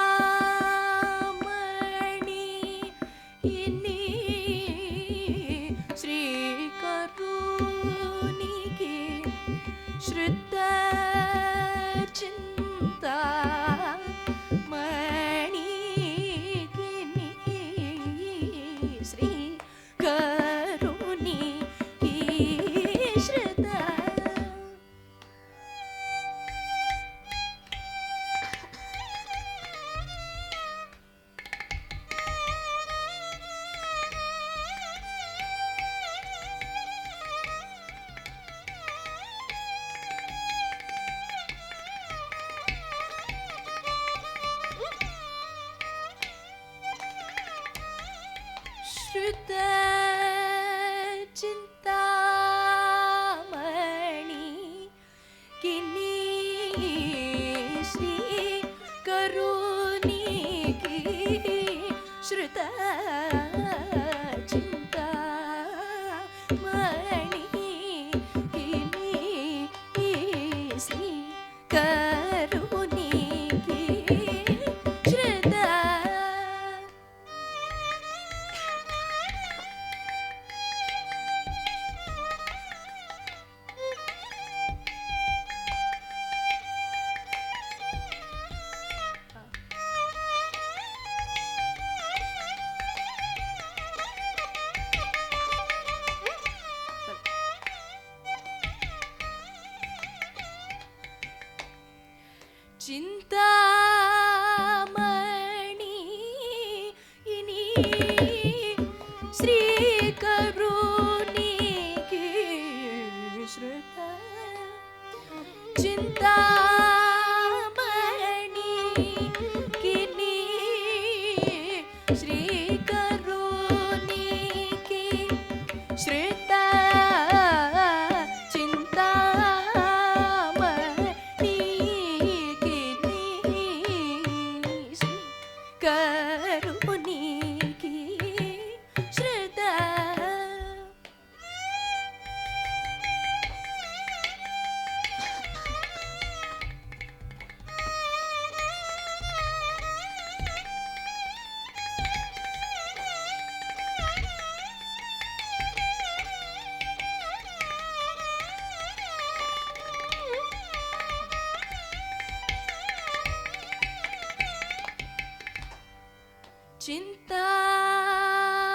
श्रुत चिंतामणि किनी श्री करुणिकी श्रुत चिंतामणि किनी श्री करुणिकी श्रुत चिंतामणि इनी श्री करुणिकी श्रुत चिंतामणि किनी श्री करुणिकी श्रुत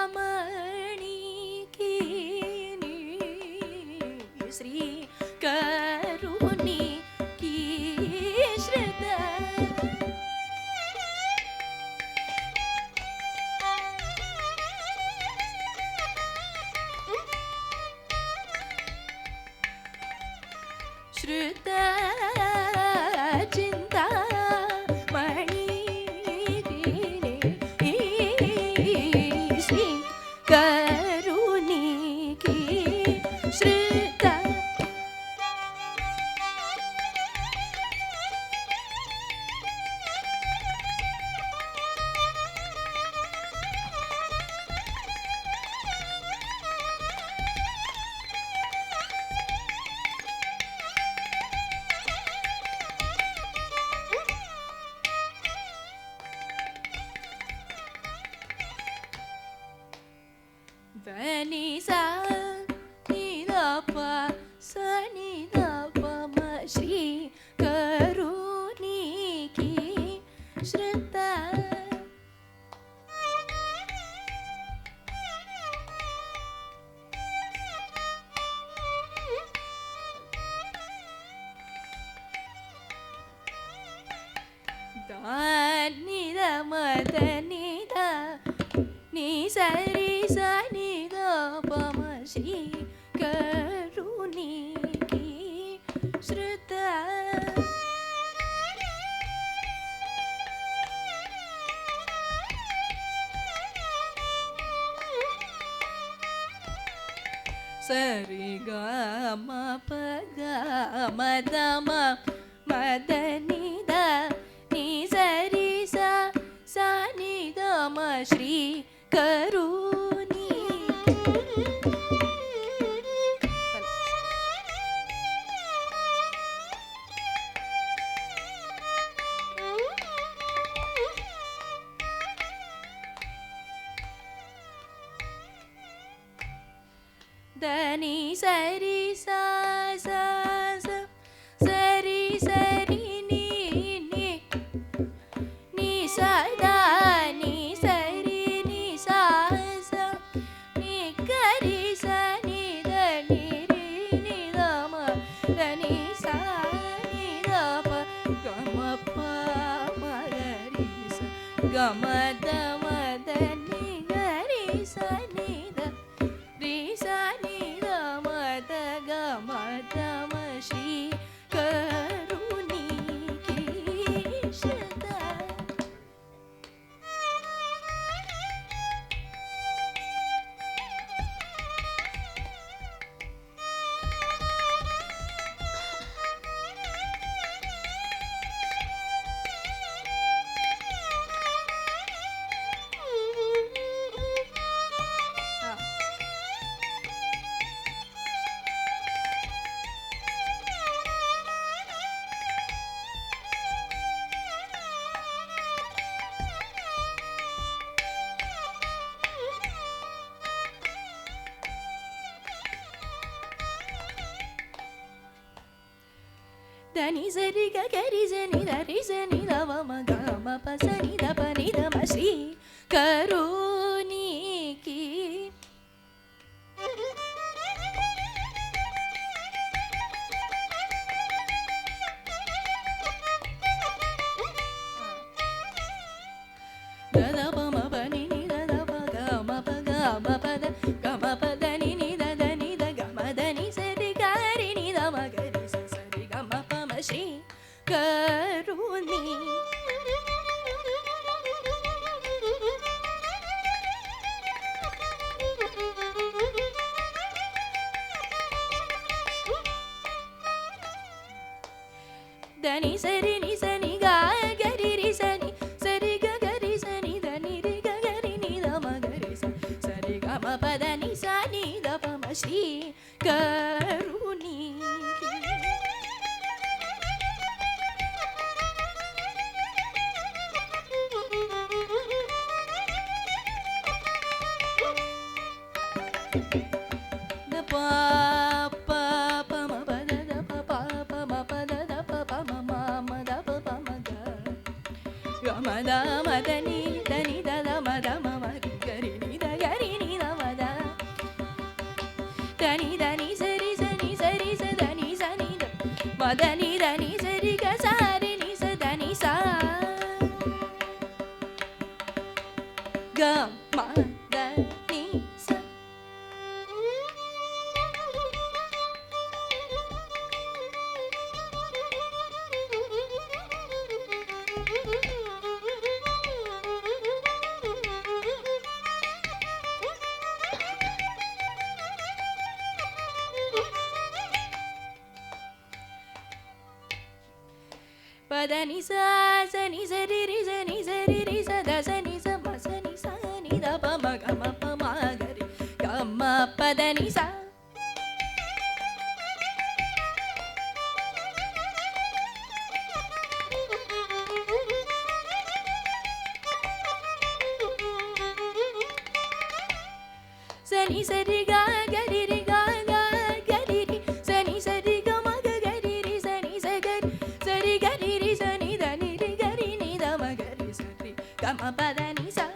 चिंतामणि किनी श्री करुणिकी श्रुत श्रुत चिंतामणि श्री करुणिकी श्रुत దని సా ని ద ప స ని ద ప మ శ్రీ కరుణికి శ్రుత ని ద మ ద ని ద ని సరి స ని ద ప మ శ్రీ కరుణికి శ్రుత సరి గ మ ప గ మ ద మ మ ద ని ద ని సరి స స ని ద మ శ్రీ కరుణి దని సరి స స స సరి సరి ని ని ని స ద ని సరి ని స స ని గరి స ని ద ని రి ని ద మ ద ని స ని ద ప గ మ ప మ గరి స గ మ ద మ ద ని గరి స ని ద రి స ని ద మ ద గ మ ద మ శ్రీ కరుణికి శ్రుత దని సరి గ గరి స ని ద రి స ని ద వ మ గ మ ప స ని ద ప ని ద మ శ్రీ కరుణికి ద ద ప మ ప ని ని ద ద ప గ మ ప గ మ ప ద గ మ ప ద ని ని ద ద ని ద గ మ ద ని స రి గ రి ని ద మ గ రి స స రి గ మ ప మ శ్రీ కరుణి దని సరి ని స ని గ గరి రి స ని సరి గ గరి స ని ద ని రి గ గరి ని ద మ గరి స సరి గ మ ప ద ని స ని ద ప మ శ్రీ కరుణి ద ప ప ప మ ప ద ద ప ప ప మ ప ద ద ప ప మ మ మ ద ప ప మ గ గ మ ద మ ద ని ద ని ద ద మ ద మ మ రి గ రి ని ద గ రి ని ద మ ద ద ని స రి స ని స రి స ద ని స ని ద మ ద ని స రి గ స రి ని స ద ని స గ మ ద ని స పద ని స స ని స రి రి స ని స రి రి స ద స ని స మ స ని స ని ద ప మ గ మ ప మ గ రి గ మ ప ద ని స స சனி சரி க கரி க கரி சனி சரி க மக கரி சனி சகரி சரி கரி சனி தனி கரி நி த மகரி சரி கம பத நி ச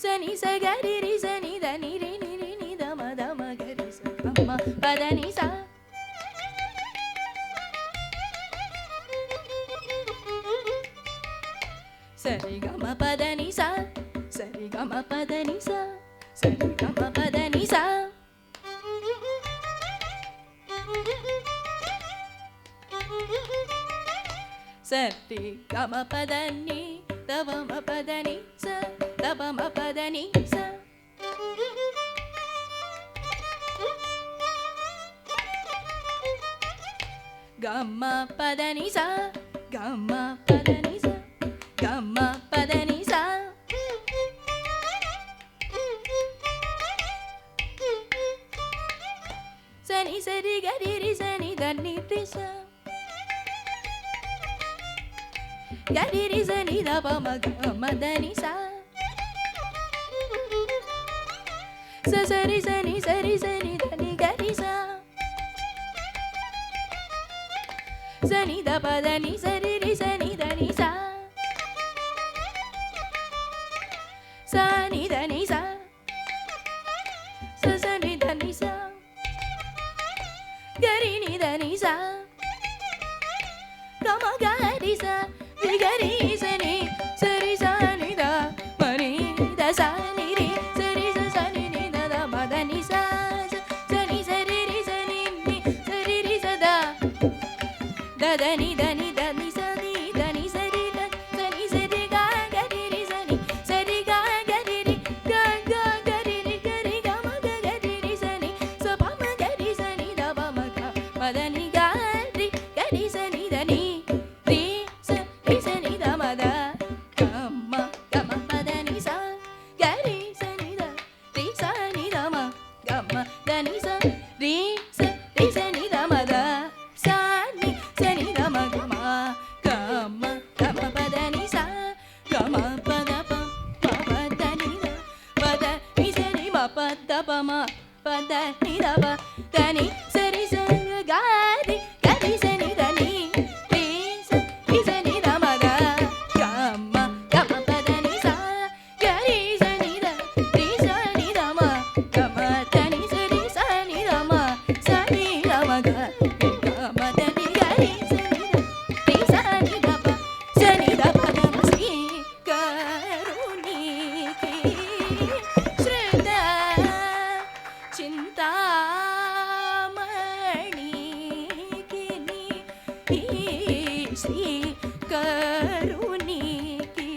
சனி சகரி ரி சனி தனி ரி நி ரி நி த ம கரி ச கம பத நி ச சரி கம பத நி ச சரி கம பத நி ச சரி கம பத நி ச சரி கம பத நி தவ ம பத நி ச தவ ம பத நி ச கம பத நி ச கம பத நி ச கம பத நி ச சனி சரி கரி ரி சனி தனி ரி ச கரி ரி சனி த ப ம கம த நி ச ச சரி சனி தனி கரி ச சனி த ப த நி சரி ரி சனி த நி ச சனி த நி ச ச சனி த நி ச கரி நி த நி ச கம கரி ச ரி கரி சனி சரி சனி த மணி த சனி ரி சரி ச சனி நி த த ம த நி ச சனி சரி ரி சனி நி சரி ரி ச த த த நி த நி த நி ச தி த நி சரி த சனி சரி க கரி ரி சனி சரி க கரி ரி க க கரி ரி கரி க ம க கரி ரி சனி ச ப ம கரி சனி த ப ம க ம த நி க ரி கரி சனி த நி ரி ச ரி சனி த ம த க ம ப த நி ச கரி சனி த ரி சனி த ம க ம த நி ச ரி ச ரி சனி த ம த சனி சனி த ம க ம க ம ப த நி ச க ம ப த ப ப த நி த ப த நி சனி ம ப த ப ம ப த நி த ப த நி சரி ச க ரி கரி சனி த நி ரி ச ரி சனி த ம க க ம ப த நி ச கரி சனி த ரி சனி த ம க ம த நி சரி சனி த ம சனி த ம க க ம த நி கரி சனி த ரி சனி த ப சனி த ப த ம சி கருணி கி ஸ்ருத சிந்தாமணி கினி ஸ்ரீ கருணி கி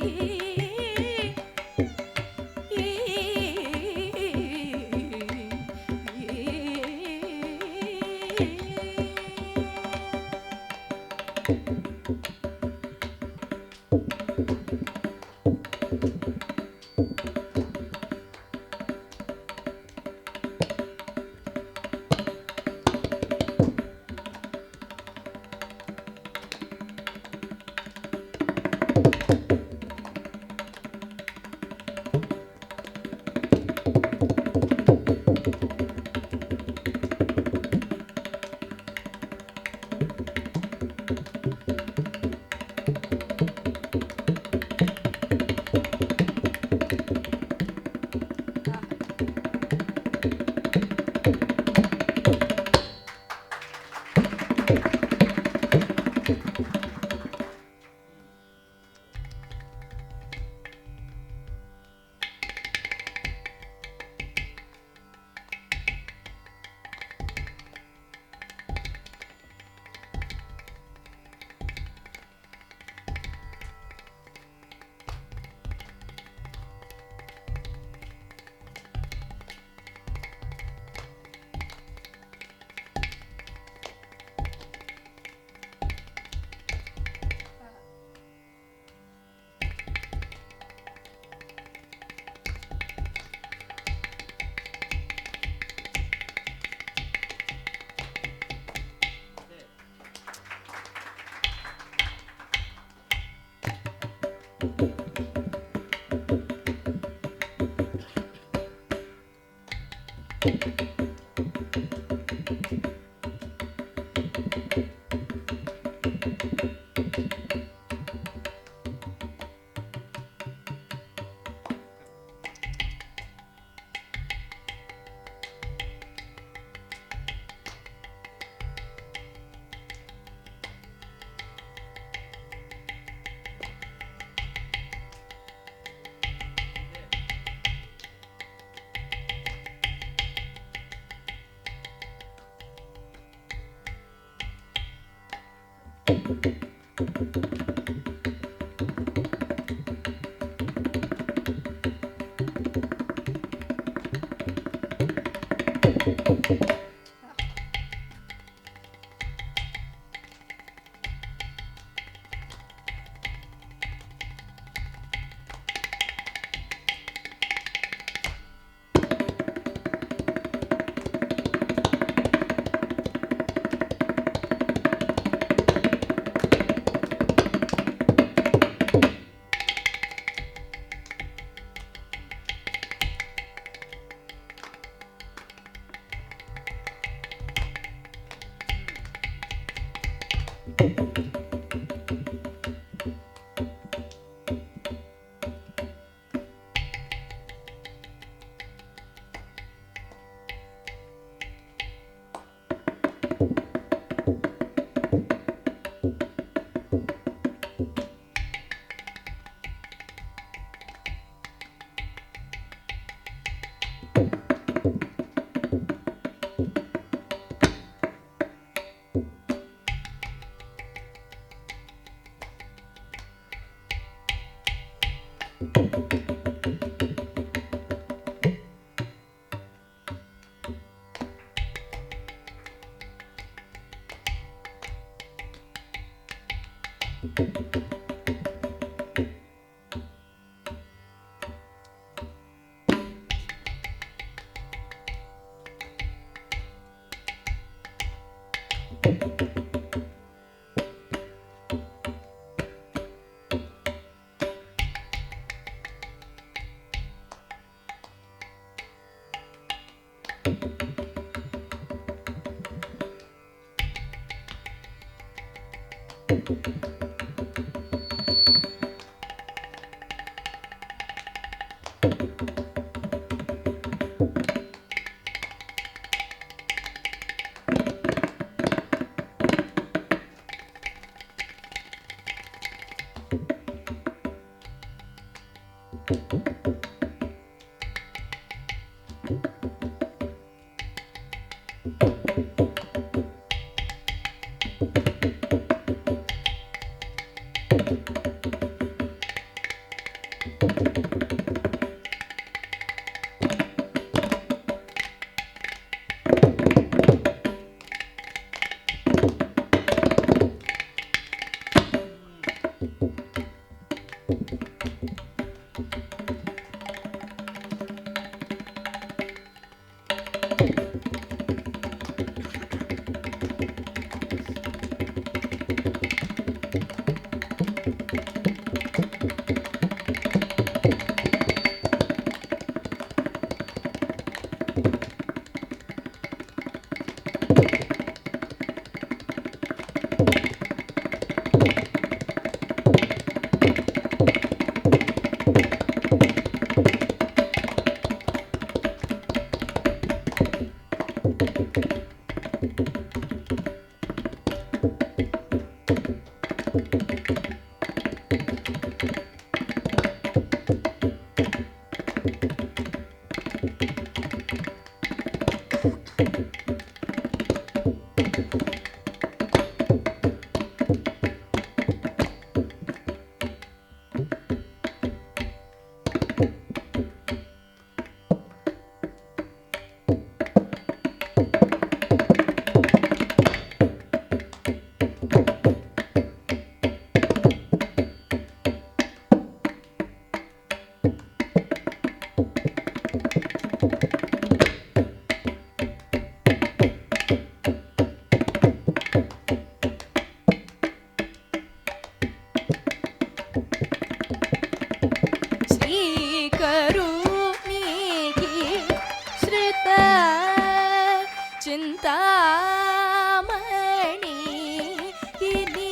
ini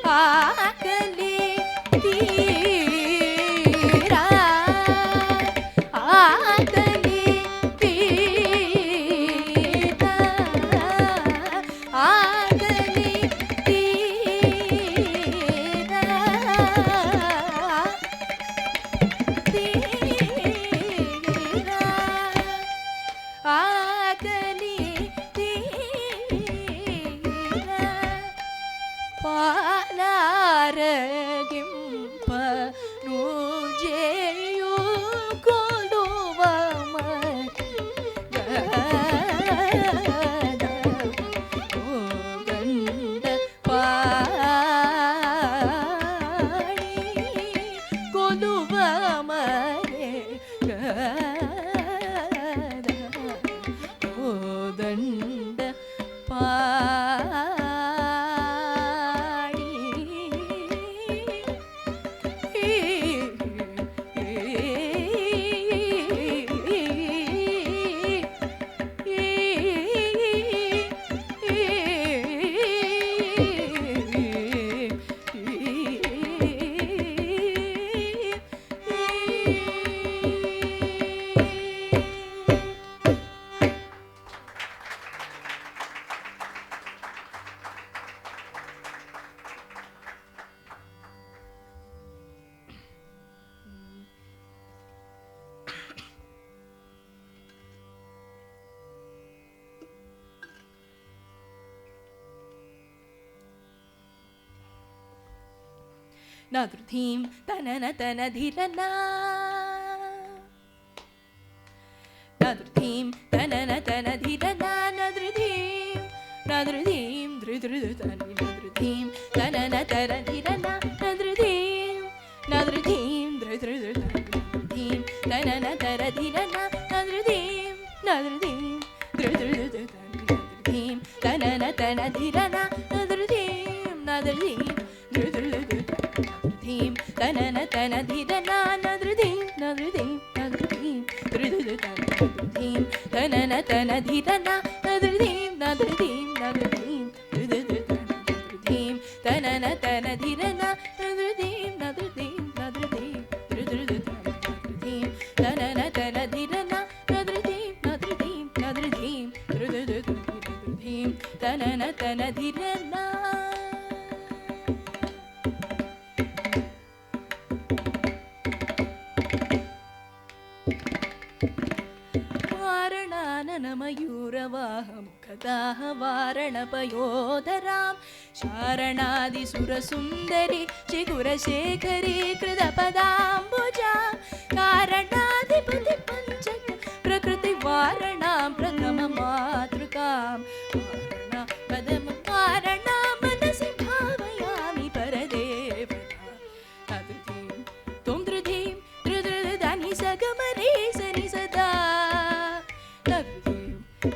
akali tira akali tira akali tira tira akali tira ಪಾಲಾರಗಿಂಪ ನೂಜೆಯು ಕೊಲುವ ಗಂಡ ಪಾಣಿ ಕೊಲುವ ಮರೆ ದಂಡ ನದೃಧೀಂ ತನನ ತನಧಿರನ ನದೃಧೀಂ ತನನ ತನಧಿರನ ನದೃಧೀಂ ನದೃಧೀಂ ಧೃಧೃಧನಿ ನದೃಧೀಂ ತನನ ತನಧಿರನ ನದೃಧೀಂ ನದೃಧೀಂ ಧೃಧೃಧನಿ ನದೃಧೀಂ ತನನ ತನಧಿರನ ನದೃಧೀಂ ನದೃಧೀಂ ಧೃಧೃಧನಿ ನದೃಧೀಂ ತನನ ತನಧಿರನ ನದೃಧೀಂ ನದೃಧೀಂ ಧೀಂ ತನನ ತನಧಿರನ ನದೃಧೀಂ ನದೃಧೀಂ ನದೃಧೀಂ ಧೃಧೃಧೀಂ ತನನ ತನಧಿರನ ನದೃಧೀಂ ನದೃಧೀಂ ನದೃಧೀಂ ಧೃಧೃಧೀಂ ತನನ ತನಧಿರನ ನದೃಧೀಂ ನದೃಧೀಂ ನದೃಧೀಂ ಧೃಧೃಧೀಂ ತನನ ತನಧಿರನ ನದೃಧೀಂ ನದೃಧೀಂ ನದೃಧೀಂ ಧೃಧೃಧೀಂ ತನನ ತನಧಿರನ ಮಯೂರವಾಹ ಮುಖದಾಹ ವಾರಣಪಯೋಧರಾಂ ಶಾರಣಾದಿಸುರಸುಂದರಿ ಚಿಗುರಶೇಖರಿ ಕೃತಪದಾಂಬುಜಾಂ ಕಾರಣಾಧಿಪತಿ ಪಂಚಕ ಪ್ರಕೃತಿ ವಾರಣಾಂ ಪ್ರಥಮ ಮಾತೃಕಾಂ ವಾರಣ ಪದಮ ವಾರಣ ಮನಸಿ ಭಾವಯಾಮಿ ಪರದೇವತಾ ನದೃಧೀಂ ತುಂ ಧೃಧೀಂ ಧೃಧೃಧನಿ ಸಗಮರೇ ಸನಿ ಸದಾ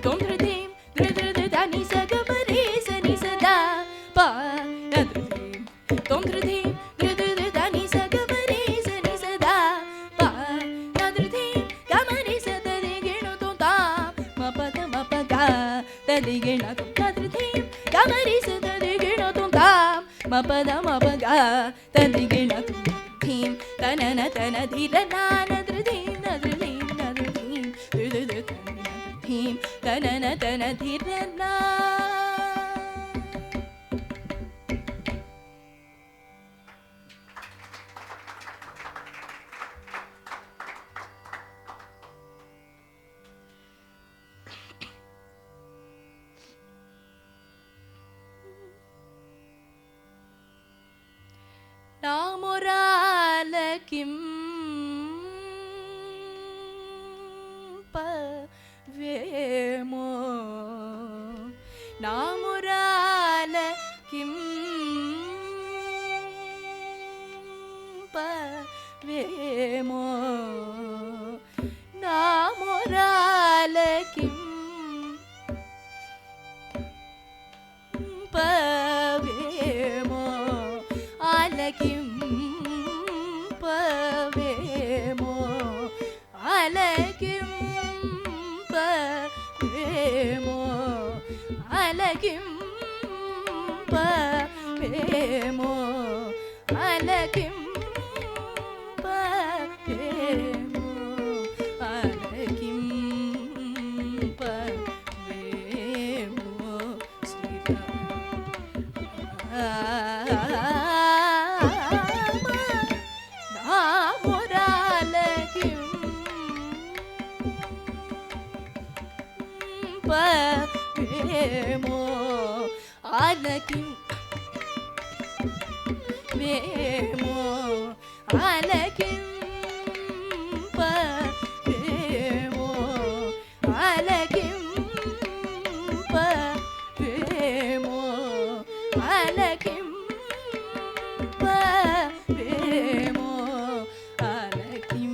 ತುಂ ಧೃಧೀಂ ಧೃಧೃಧನಿ ಸಗಮರೇ ಸನಿ ಸದಾ ಪಾ ನದೃಧೀಂ ತುಂ ಧೃಧೀಂ ಧೃಧೃಧನಿ ಸಗಮರೇ ಸನಿ ಸದಾ ಪಾ ನದೃಧೀಂ ಗಮರಿ ಸದರಿ ಗಿಣು ತುಂ ತಾಂ ಮಪದ ಮಪಗ ತದಿಗಿಣ ತುಂ ನದೃಧೀಂ ಗಮರಿ ಸದರಿ ಗಿಣು ತುಂ ತಾಂ ಮಪದ ಮಪಗ ತದಿಗಿಣ ತುಂ ಧೀಂ ತನನ ತನಧಿರನ ನದೃಧೀಂ ನದೃಧೀಂ ನದೃಧೀಂ ಧೃಧೃಧನಿ ನದೃಧೀಂ ತನನ ತನಧಿರನ ನಾಮುರಾಲ ಕಿಂ ಪವೇಮೋ ನಾಮುರಾಲ ಕಿಂ ಪವೇಮೋ ನಾಮುರಾಲ ಕಿಂ ಪವೇಮೋ ಆಲಕಿಂ ಪವೇಮೋ ಆಲಕಿಂ ಪವೇಮೋ ఆలకింపవేమో ఆలకింపవేమో ఆలకింపవేమో వేమో ఆలకిం వేమో ఆలకిం వేమో ఆలకిం వేమో ఆలకిం వేమో ఆలకిం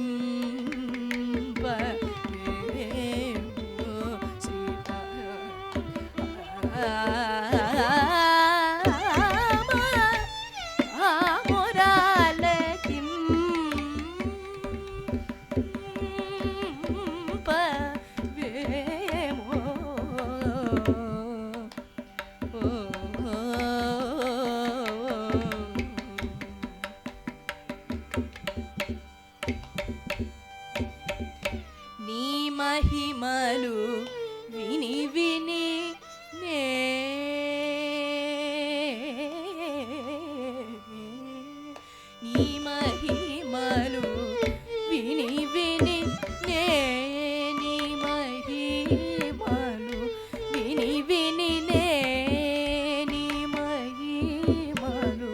నీ మహిమలు విని విని నే నీ మహిమలు విని విని నే నీ మహిమలు విని విని నే నీ మహిమలు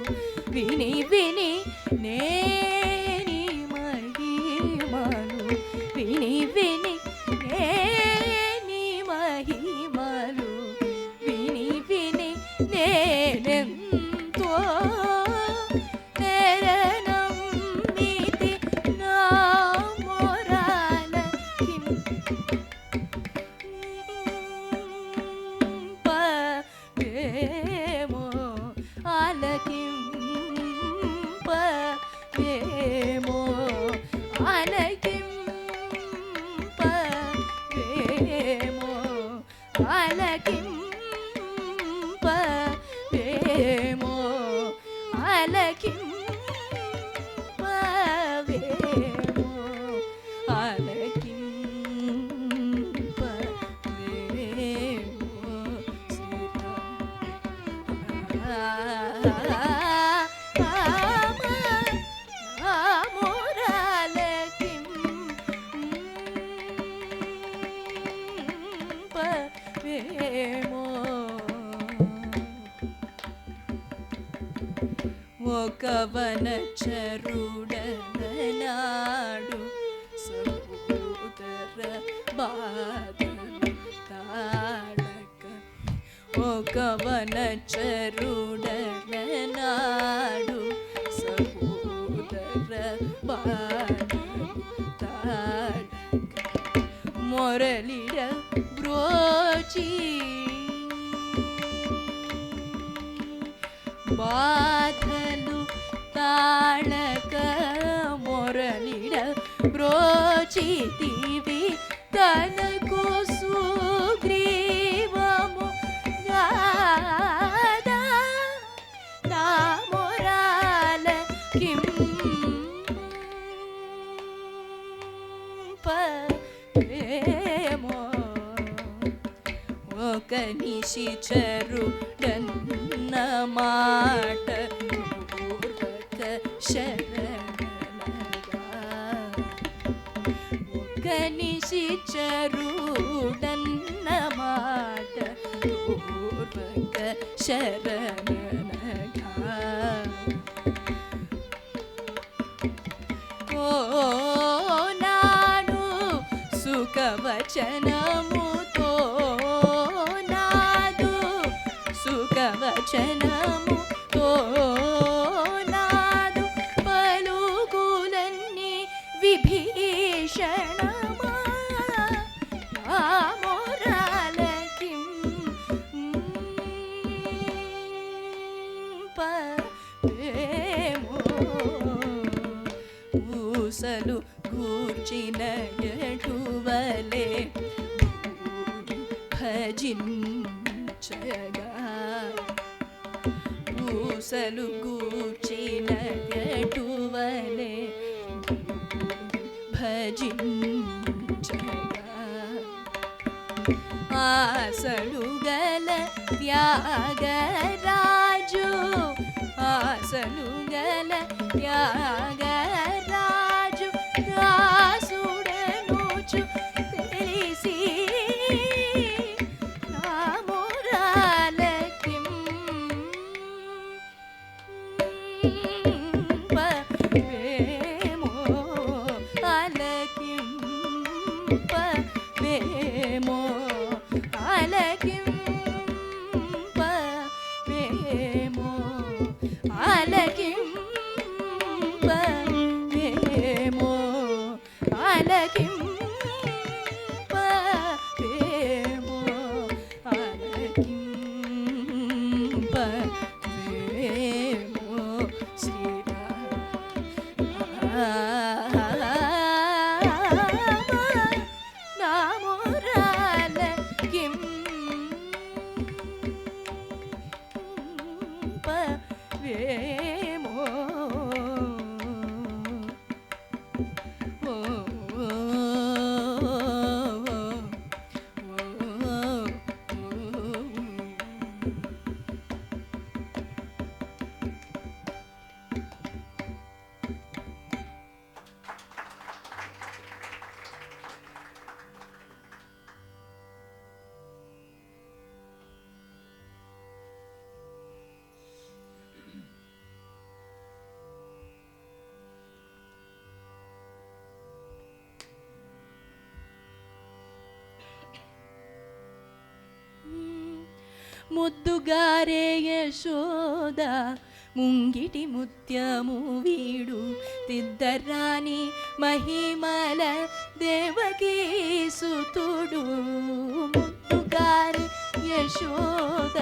విని విని నే నీ మహిమలు విని విని నే నీ మహిమలు విని విని నేనెంతో తెరనమ్మితి నా మొరాలకింపవేమో ఆలకింపవేమో ఆలకింపవేమో ఆలకింపవేమో ఆలకింపవేమో ఆలకింపవేమో వేమో ఒక వనచరుడనాడు సహోదర బాధను తాళక ఒక వనచరుడనాడు సహోదర బాధను తాళక మొరలిడ బ్రోచి బాధలు తాళక మొరలిడ బ్రోచితివి తనకు సుగ్రీవము గాదా నా మొరాలకింపవేమో ఒక నిశిచరుడన్న మాట పూర్వక శరణగా ఒక నిశిచరుడన్న మాట పూర్వక శరణగా ఓ నాడు సుఖవచనముతో నాదు సుఖవచనముతో నాదు పలుకులన్నీ విభీషణమా ఆ మొరాలకింపవేమో ఊసలు గూర్చిన ఎటువలే భజింతును చయగా పూసలు గూర్చిన గటువలే భజించగా ఆసలు గల త్యాగరాజు ఆసలు గల త్యాగరాజు దాసుడనుచు తెలిసి ముద్దుగారే యశోద ముంగిటి ముత్యము వీడు తిద్దరాని మహిమల దేవకీ సుతుడు ముద్దుగారే యశోద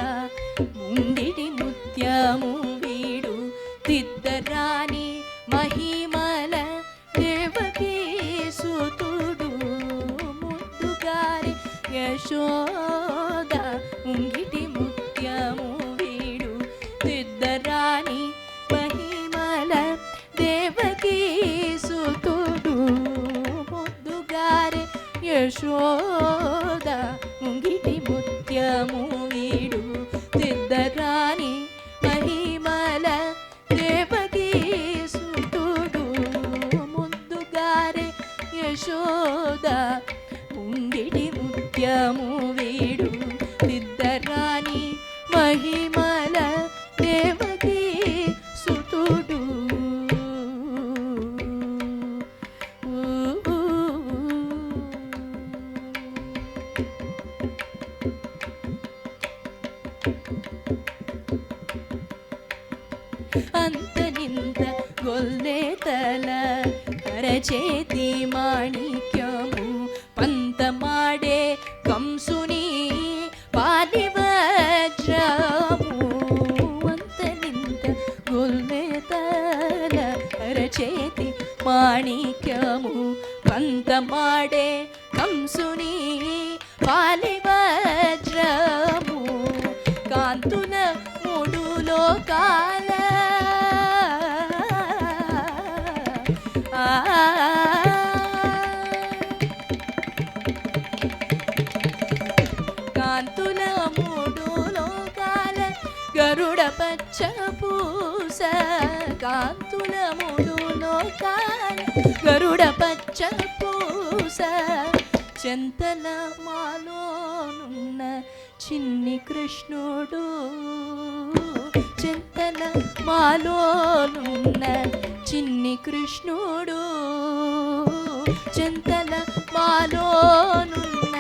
ముంగిటి ముత్యము వీడు తిద్దరాని మహిమల దేవకీ సుతుడు ముద్దుగారే యశోద ముంగిటి ముత్యము వీడు తిద్దరాని మహిమల దేవకీ సుతుడు ముద్దుగారే యశోద ముంగిటి ముత్యము వీడు తిద్దరాని మహిమల దేవకీ సుతుడు ముద్దుగారే యశోద ముంగిటి ముత్యము వీడు తిద్దరాని మహిమల దేవకీ సుతుడు అంతనింత గొల్లేతల కరచేతి మాణిక్యము పంతమాడే కంసుని పాలివజ్రము అంతనింత గొల్లేతల కరచేతి మాణిక్యము పంతమాడే కంసుని పాలివజ్రము కాంతుల మూడు లోకాల కాంతుల మూడు లోకాల గరుడ పచ్చ పూస కాంతుల మూడు లోకాల గరుడ పచ్చ పూస చెంతల మాలోనున్న చిన్ని కృష్ణుడు చెంతల మాలోనున్న చిన్ని కృష్ణుడు చెంతల మాలోనున్న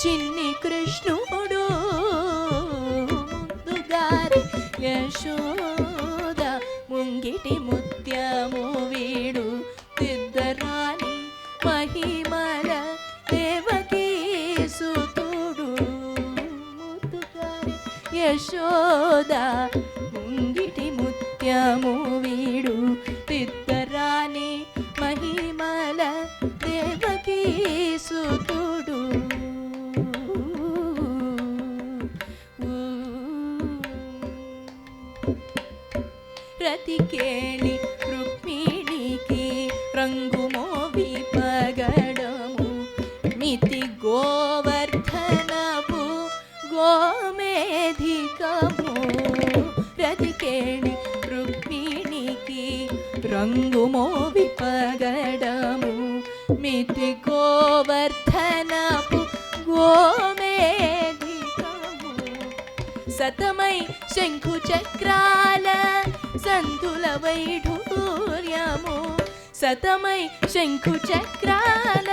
చిన్ని కృష్ణుడు ముందుగారి యశోద ముంగిటి ముత్యము వీడు తిద్దరాని మహిమల దేవకీ సుతుడు ముందుగారి యశోద ముంగిటి ముత్యము వీడు తిద్దరాని మహిమల దేవకీ సుతుడు రతికేళి రుక్మిణికి రంగు మోవి పగడము మితి గోవర్ధనపు గోమేధికము రతికేళి రుక్మిణికి రంగు మోవి పగడము మితి గోవర్ధనపు గోమేధికము సతమై శంఖు చక్రాల సంతుల వైఢూర్యము సతమై శంఖు చక్రాల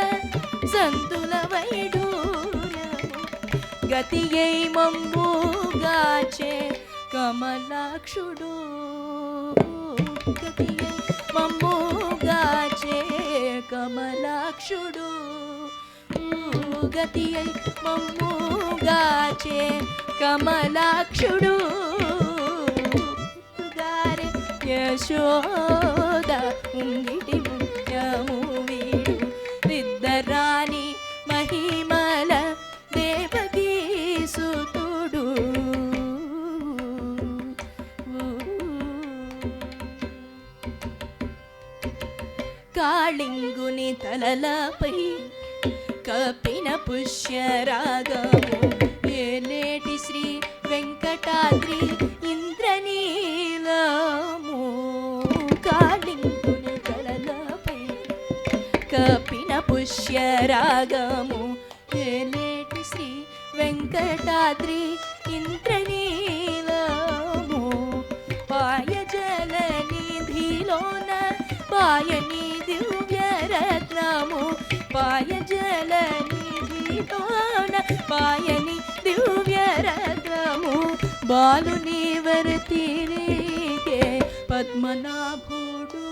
సంతుల వైఢూర్యము గతియై మమ్ముగాచే కమలాక్షుడు గతియై మమ్ముగాచే కమలాక్షుడు గతియై మమ్ముగాచే కమలాక్షుడు గారె యశోద ఉంగిటి ముత్యము వీడు విద్దరాణి మహిమల దేవకీ సుతుడు కాళింగుని తలలపై కపిన పుష్యరాగము ఏలేటి శ్రీ వెంకటాద్రి ఇంద్రనీలము కాళింగుని తలలపై కపిన పుష్యరాగము ఏలేటి శ్రీ వెంకటాద్రి ఇంద్రనీలము పాయ జల నిధిలోన పాయని దివ్యరత్నము పాయ జల నిధిలోన పాయని దివ్యరత్నము బాలుని వరతిరిగే పద్మనాభుడు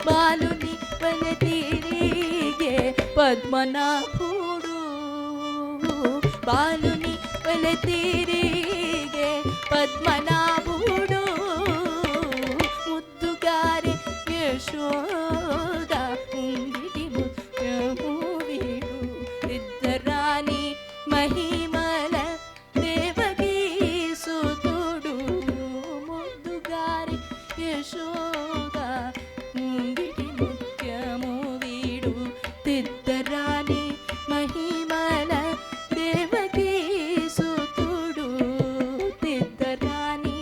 బాలుని వరతిరిగే పద్మనాభుడు బాలుని వరతిరిగే పద్మనాభుడు ముద్దుగారి యశోద ఉంగిటి ముత్యము వీడు ఇద్దరాని మహిమల దేవకీ సుతుడు ముద్దుగారి యశోద ఉంగిటి ముత్యము వీడు తిద్దరాని మహిమల దేవకీ సుతుడు తిద్దరాని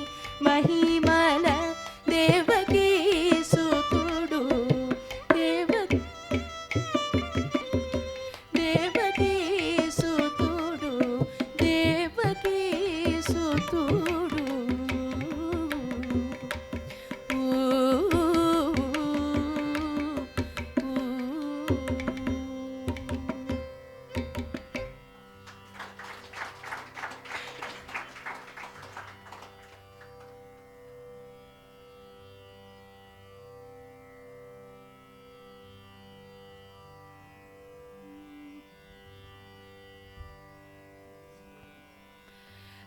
మహిమల దేవకీ సుతుడు దేవకీ సుతుడు దేవకీ సుతుడు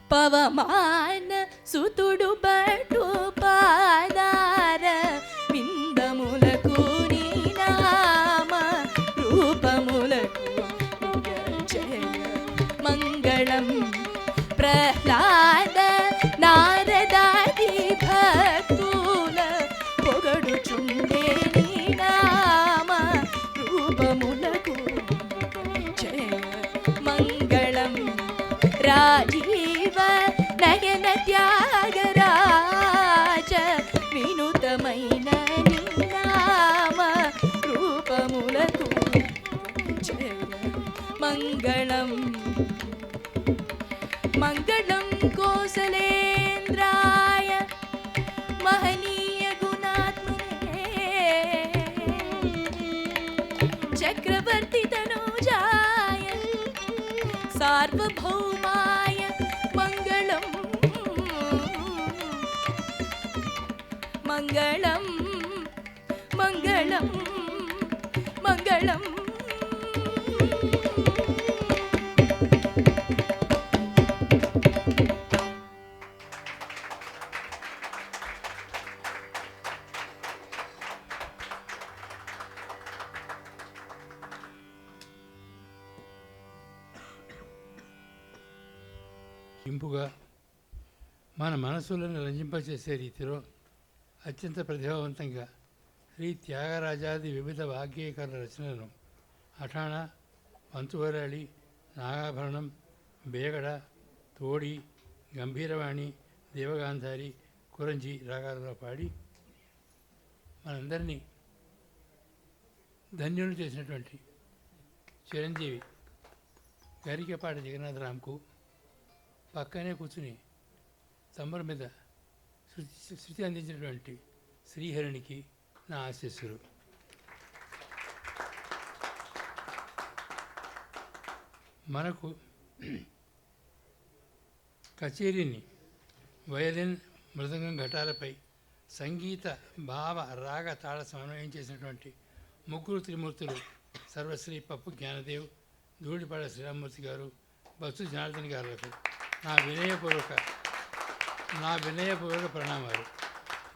పవమాన సుతుడు బటు పాదార విందములకు నీ నామ రూపములకు జయ మంగళం ప్రహ్లాద నారదాది భక్తుల పొగడుచుండే నీ నామ రూపములకు జయ మంగళం రాజీవ నయన త్యాగరాజ వినుతమైన నామ రూపములకు జయ మంగళం మంగళం కోసలేంద్రాయ మహనీయ గుణాత్మనే చక్రవర్తి తనూజాయ సార్వభౌమాయ మంగళం మంగళం మంగళం మంగళం ఇంపుగా మన మనసులను రంజింపచేసే రీతిలో అత్యంత ప్రతిభావంతంగా శ్రీ త్యాగరాజాది వివిధ వాగ్గేయకారుల రచనలను అఠాణ, పంతువరాళి, నాగాభరణం, బేగడ, తోడి, గంభీరవాణి, దేవగాంధారి, కురంజి రాగాలలో పాడి మనందరినీ ధన్యులు చేసినటువంటి చిరంజీవి గరికపాటి జగన్నాథరామ్కు పక్కనే కూర్చుని తమ్ముల మీద శృతి అందించినటువంటి శ్రీహరినికి నా ఆశీస్సులు. మనకు కచేరీని వయలిన్, మృదంగం, ఘటాలపై సంగీత భావ రాగ తాళ సమన్వయం చేసినటువంటి ముగ్గురు త్రిమూర్తులు సర్వశ్రీ పప్పు జ్ఞానదేవ్, ధూళిపాడ శ్రీరామూర్తి గారు, బస్సు జనార్దన్ గారులకు నా వినయపూర్వక ప్రణామాలు.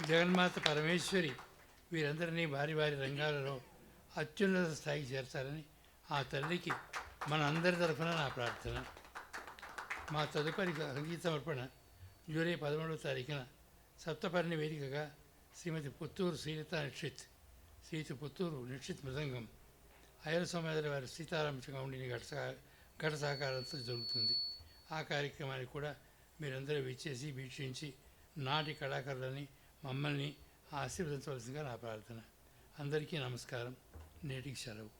జగన్మాత పరమేశ్వరి వీరందరినీ వారి వారి రంగాలలో అత్యున్నత స్థాయికి చేర్చాలని ఆ తల్లికి మన అందరి తరఫున నా ప్రార్థన. మా తదుపరి సంగీత సమర్పణ జూలై 13వ తారీఖున సప్తపర్ణి వేదికగా శ్రీమతి పుత్తూరు పుత్తూరు నిశ్చిత్ మృదంగం, అయ్యల సోమయాజుల వారి సీతారామచంగా ఉండిన ఘట సహకారంతో జరుగుతుంది. ఆ కార్యక్రమానికి కూడా మీరందరూ విచ్చేసి వీక్షించి నాటి కళాకారులని మమ్మల్ని ఆశీర్వదించవలసిందిగా నా ప్రార్థన. అందరికీ నమస్కారం. నేటికి సెలవు.